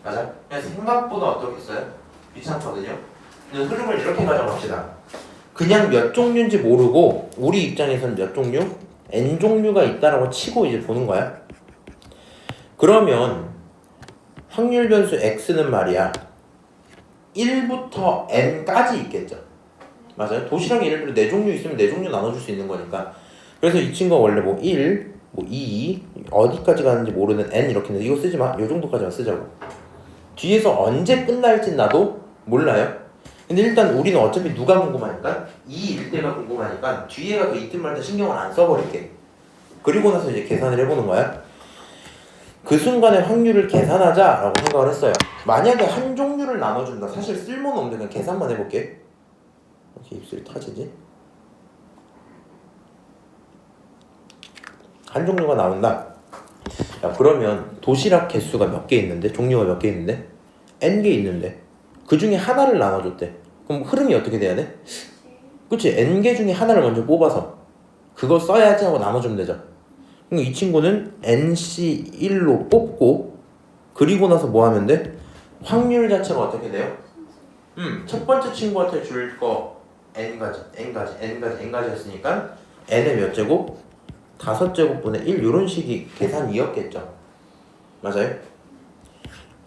맞아? 그래서 생각보다 어떻겠어요? 귀찮거든요? 흐름을 이렇게 가져갑시다. 그냥 몇 종류인지 모르고 우리 입장에서는 몇 종류? n 종류가 있다라고 치고 이제 보는 거야. 그러면 확률 변수 x는 말이야 1부터 n까지 있겠죠. 맞아요? 도시락이 예를 들어 4종류 있으면 4종류 나눠줄 수 있는 거니까. 그래서 이 친구가 원래 뭐 1, 뭐 2, 어디까지 가는지 모르는 n 이렇게 있는데 이거 쓰지 마. 요 정도까지만 쓰자고. 뒤에서 언제 끝날진 나도 몰라요. 근데 일단 우리는 어차피 누가 궁금하니까 2일 때가 궁금하니까 뒤에가 그 이틀 말때 신경을 안 써버릴게. 그리고 나서 이제 계산을 해보는 거야. 그 순간에 확률을 계산하자라고 생각을 했어요. 만약에 한 종류를 나눠준다. 사실 쓸모는 없는데 그냥 계산만 해볼게. 이렇게 입술이 타지지? 한 종류가 나온다. 야, 그러면 도시락 개수가 몇 개 있는데? 종류가 몇 개 있는데? n개 있는데 그 중에 하나를 나눠줬대. 그럼 흐름이 어떻게 돼야 돼? 그치? n개 중에 하나를 먼저 뽑아서 그거 써야지 하고 나눠주면 되죠. 그럼 이 친구는 nc1로 뽑고 그리고 나서 뭐 하면 돼? 확률 자체가 어떻게 돼요? 첫 번째 친구한테 줄 거 n가지 n의 몇 제곱? 5제곱분의 1 이런 식이 계산이었겠죠. 맞아요?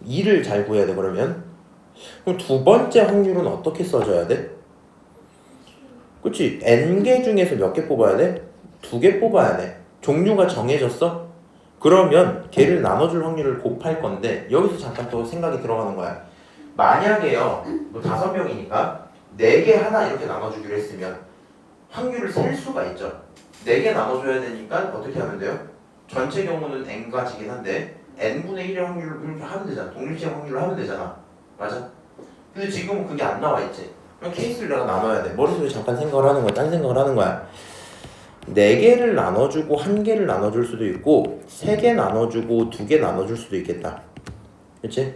2를 잘 구해야 돼. 그러면 그럼 두 번째 확률은 어떻게 써줘야 돼? 그치? n개 중에서 몇 개 뽑아야 돼? 2개 뽑아야 돼. 종류가 정해졌어? 그러면 걔를 나눠줄 확률을 곱할 건데 여기서 잠깐 또 생각이 들어가는 거야. 만약에요 뭐 5명이니까 4개 하나 이렇게 나눠주기로 했으면 확률을 셀 수가 있죠. 4개 나눠줘야 되니까 어떻게 하면 돼요? 전체 경우는 n가지긴 한데 n분의 1의 확률을 이렇게 하면 되잖아. 독립性확률을 하면 되잖아. 맞아? 근데 지금은 그게 안 나와 있지. 그럼 케이스를 내가 나눠야 돼. 머릿속에 잠깐 생각을 하는 거야. 딴 생각을 하는 거야. 4개를 나눠주고 1개를 나눠줄 수도 있고 3개 나눠주고 2개 나눠줄 수도 있겠다. 그치?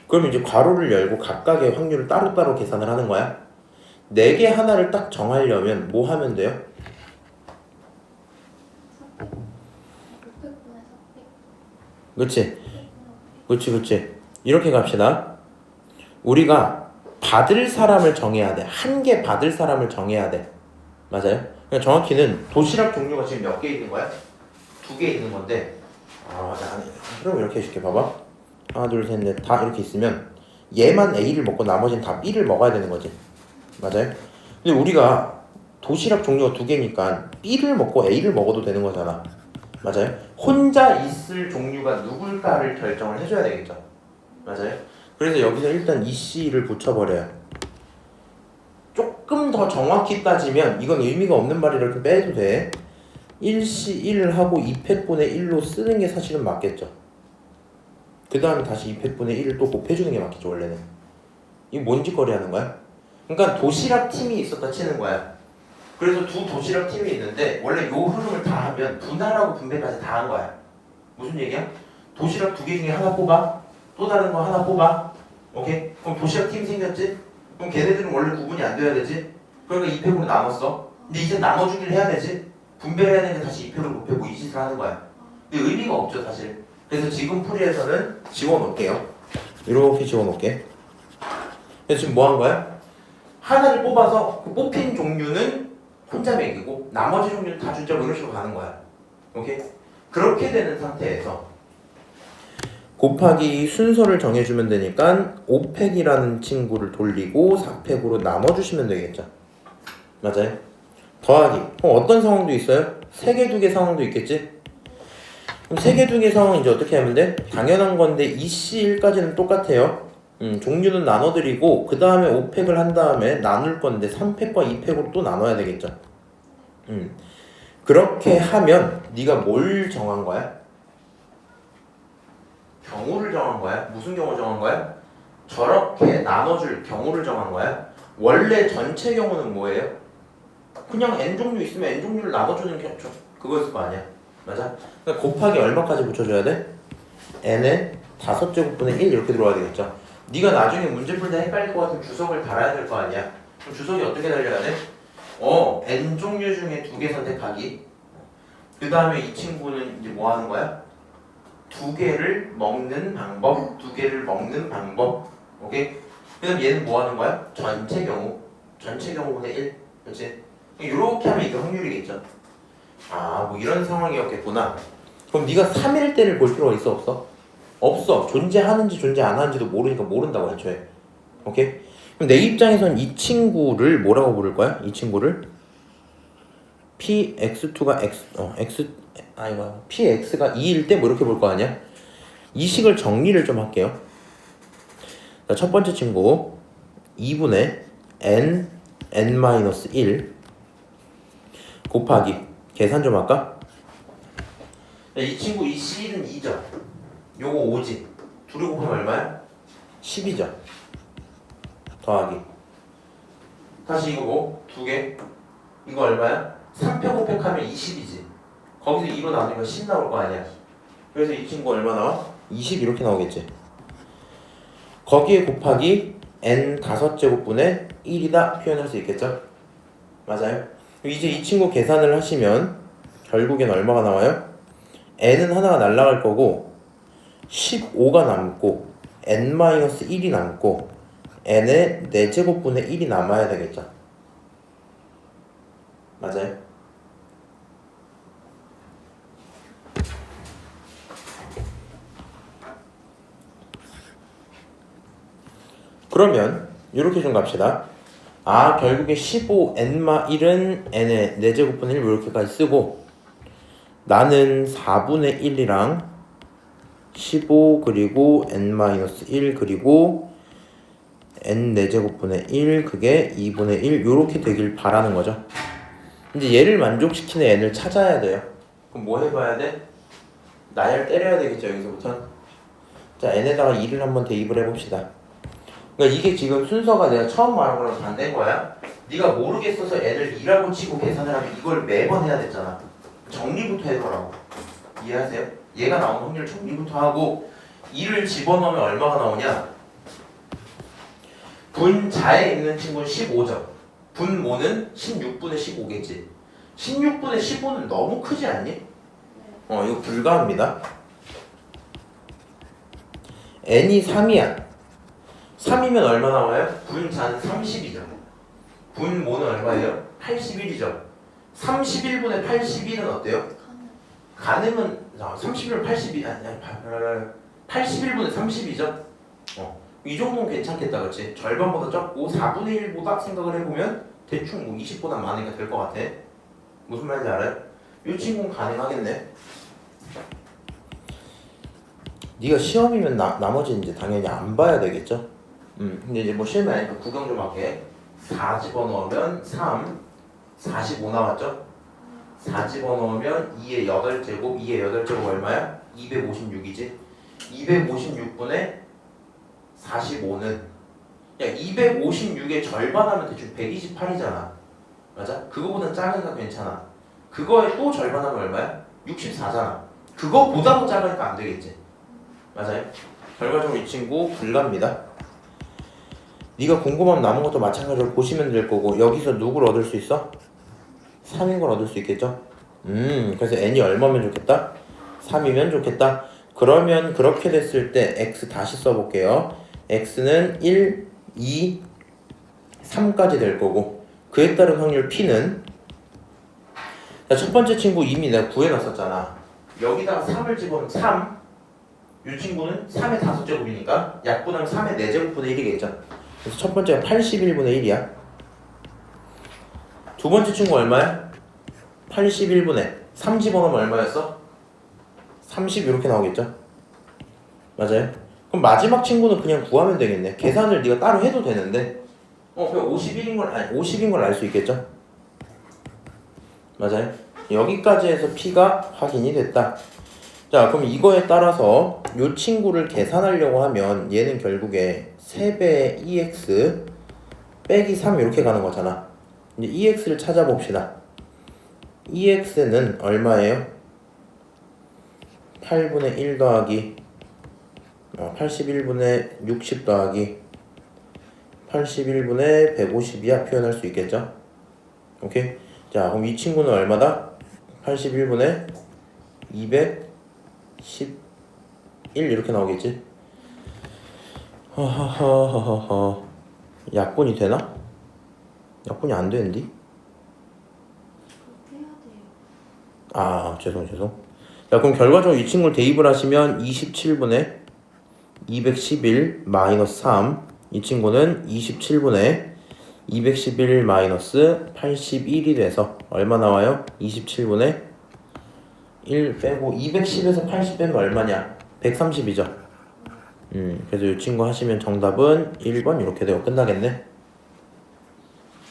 그럼 이제 괄호를 열고 각각의 확률을 따로따로 계산을 하는 거야. 4개 하나를 딱 정하려면 뭐 하면 돼요? 그치? 그치. 이렇게 갑시다. 우리가 받을 사람을 정해야 돼. 1개 받을 사람을 정해야 돼. 맞아요? 그러니까 정확히는 도시락 종류가 지금 몇 개 있는 거야? 2개 있는 건데 그럼 이렇게 해줄게. 봐봐. 하나 둘 셋 넷 다 이렇게 있으면 얘만 A를 먹고 나머지는 다 B를 먹어야 되는 거지. 맞아요? 근데 우리가 도시락 종류가 2개니까 B를 먹고 A를 먹어도 되는 거잖아. 맞아요? 혼자 있을 종류가 누굴까를 결정을 해줘야 되겠죠. 맞아요? 그래서 여기서 일단 EC를 붙여버려요. 조금 더 정확히 따지면 이건 의미가 없는 말이라 이렇게 빼도 돼. 1C 1을 하고 2팩분의 1로 쓰는 게 사실은 맞겠죠. 그 다음에 다시 2팩분의 1을 또 곱해주는 게 맞겠죠. 원래는. 이거 뭔 짓거리 하는 거야? 그러니까 도시락 팀이 있었다 치는 거야. 그래서 두 도시락 팀이 있는데 원래 요 흐름을 다 하면 분할하고 분배까지 다 한 거야. 무슨 얘기야? 도시락 2개 중에 하나 뽑아. 또 다른 거 하나 뽑아. 오케이? 그럼 도시락 팀이 생겼지? 그럼 걔네들은 원래 구분이 안 돼야 되지? 그러니까 2팩으로 나눴어. 근데 이제 나눠주기를 해야 되지? 분배를 해야 되는데 다시 2팩으로 곱하고 이 짓을 하는 거야. 근데 의미가 없죠 사실. 그래서 지금 풀이에서는 지워놓을게요. 이렇게 지워놓을게. 그래서 지금 뭐 한 거야? 하나를 뽑아서 그 뽑힌 종류는 혼자 매기고 나머지 종류는 다 주자 뭐 이런 식으로 가는 거야. 오케이? 그렇게 되는 상태에서 곱하기 순서를 정해주면 되니까 5팩이라는 친구를 돌리고 4팩으로 나눠주시면 되겠죠. 맞아요? 더하기. 그럼 어떤 상황도 있어요? 3개, 2개 상황도 있겠지? 그럼 3개, 2개 상황 이제 어떻게 하면 돼? 당연한 건데 EC1까지는 똑같아요. 종류는 나눠드리고 그 다음에 5팩을 한 다음에 나눌 건데 3팩과 2팩으로 또 나눠야 되겠죠. 그렇게 하면 네가 뭘 정한 거야? 경우를 정한 거야? 무슨 경우 정한 거야? 저렇게 나눠줄 경우를 정한 거야? 원래 전체 경우는 뭐예요? 그냥 n종류 있으면 n종류를 나눠주는 그거였을 거 아니야. 맞아? 그러니까 곱하기 얼마까지 붙여줘야 돼? n의 5제곱분의 1 이렇게 들어와야 되겠죠. 네가 나중에 문제 풀 때 헷갈릴 것 같으면 주석을 달아야 될 거 아니야. 그럼 주석이 어떻게 달려야 돼? n종류 중에 2개 선택하기. 그 다음에 이 친구는 이제 뭐 하는 거야? 2개를 먹는 방법, 2개를 먹는 방법. 오케이? 그 다음 얘는 뭐 하는 거야? 전체 경우분의 1. 그렇지? 이렇게 하면 이게 확률이겠죠. 아, 뭐 이런 상황이었겠구나. 그럼 네가 3일 때를 볼 필요가 있어 없어? 없어. 존재하는지 존재 안 하는지도 모르니까 모른다고 애초에. 오케이? 그럼 내 입장에선 이 친구를 뭐라고 부를 거야? 이 친구를 px2가 px가 2일 때 뭐 이렇게 볼 거 아니야? 이 식을 정리를 좀 할게요. 자, 첫 번째 친구 2분의 n-1 곱하기 계산 좀 할까? 이 친구 이 C는 2죠. 요거 5지. 둘이 곱하면 얼마야? 10이죠. 더하기. 다시 이거 뭐? 2개. 이거 얼마야? 3팩 5팩 하면 20이지. 거기서 2로 나누니까 10 나올 거 아니야. 그래서 이 친구 얼마 나와? 20 이렇게 나오겠지. 거기에 곱하기 n 5제곱분의 1이다 표현할 수 있겠죠? 맞아요? 이제 이 친구 계산을 하시면 결국엔 얼마가 나와요? n은 하나가 날라갈 거고 15가 남고 n-1이 남고 n의 4제곱분의 1이 남아야 되겠죠. 맞아요? 그러면 이렇게 좀 갑시다. 아, 결국에 15 n-1은 n의 4제곱분의 1 이렇게까지 쓰고 나는 4분의 1이랑 15 그리고 n-1 그리고 n 4제곱분의 1 그게 2분의 1 요렇게 되길 바라는 거죠. 이제 얘를 만족시키는 n을 찾아야 돼요. 그럼 뭐 해봐야 돼? 나열 때려야 되겠죠, 여기서부터. 자, n에다가 2를 한번 대입을 해봅시다. 그러니까 이게 지금 순서가 내가 처음 말한 거랑 반대인 거야. 네가 모르겠어서 n을 2라고 치고 계산을 하면 이걸 매번 해야 됐잖아. 정리부터 해보라고. 이해하세요? 얘가 나오는 확률 정리부터 하고 2를 집어넣으면 얼마가 나오냐? 분자에 있는 친구는 15죠. 분모는 16분의 15겠지. 16분의 15는 너무 크지 않니? 이거 불가합니다. n이 3이야. 3이면 얼마 나와요? 분자는 30이죠. 분모는 얼마예요? 81이죠. 31분의 81은 어때요? 가능은 31분의 82 아니 81분의 30이죠. 이 정도는 괜찮겠다, 그렇지? 절반보다 적고 4분의 1보다 생각을 해보면 대충 뭐 20보다 많으니까 될 것 같아. 무슨 말인지 알아요? 이 친구는 가능하겠네. 네가 시험이면 나머지 이제 당연히 안 봐야 되겠죠. 근데 이제 뭐 시험이 아니니까 구경 좀 할게. 4 집어넣으면 3, 45 나왔죠? 4 집어넣으면 2의 8제곱, 2의 8제곱 얼마야? 256이지? 256분의 45는 야 256의 절반하면 대충 128이잖아. 맞아? 그거보다 작으니까 괜찮아. 그거에 또 절반하면 얼마야? 64잖아. 그거보다 더 작으니까 안 되겠지. 맞아요? 결과적으로 이 친구 불가입니다. 네가 궁금하면 남은 것도 마찬가지로 보시면 될 거고 여기서 누구를 얻을 수 있어? 3인 걸 얻을 수 있겠죠? 그래서 n이 얼마면 좋겠다? 3이면 좋겠다. 그러면 그렇게 됐을 때 x 다시 써볼게요. x는 1, 2, 3까지 될 거고 그에 따른 확률 p는 자, 첫 번째 친구 이미 내가 구해놨었잖아. 여기다가 3을 집어넣으면 3 이 친구는 3의 5제곱이니까 약분하면 3의 4제곱분의 1이겠죠. 그래서 첫 번째가 81분의 1이야. 두 번째 친구 얼마야? 81분의 3 집어넣으면 얼마였어? 30 이렇게 나오겠죠? 맞아요? 그럼 마지막 친구는 그냥 구하면 되겠네. 계산을 네가 따로 해도 되는데 51인 걸, 아니 50인 걸 알 수 있겠죠? 맞아요. 여기까지 해서 P가 확인이 됐다. 자, 그럼 이거에 따라서 이 친구를 계산하려고 하면 얘는 결국에 3배의 EX 빼기 3 이렇게 가는 거잖아. 이제 EX를 찾아봅시다. EX는 얼마예요? 8분의 1 더하기 81분의 60 더하기 81분의 150이야 표현할 수 있겠죠? 오케이? 자, 그럼 이 친구는 얼마다? 81분의 211 이렇게 나오겠지? 허허허허허. 약분이 되나? 약분이 안 되는데? 해야 돼요. 아, 죄송. 자, 그럼 결과적으로 이 친구를 대입을 하시면 27분의 211 마이너스 3. 이 친구는 27분의 211 마이너스 81이 돼서 얼마 나와요? 27분의 1 빼고 210에서 80 빼면 얼마냐? 130이죠. 그래서 이 친구 하시면 정답은 1번 이렇게 되고 끝나겠네.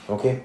오케이.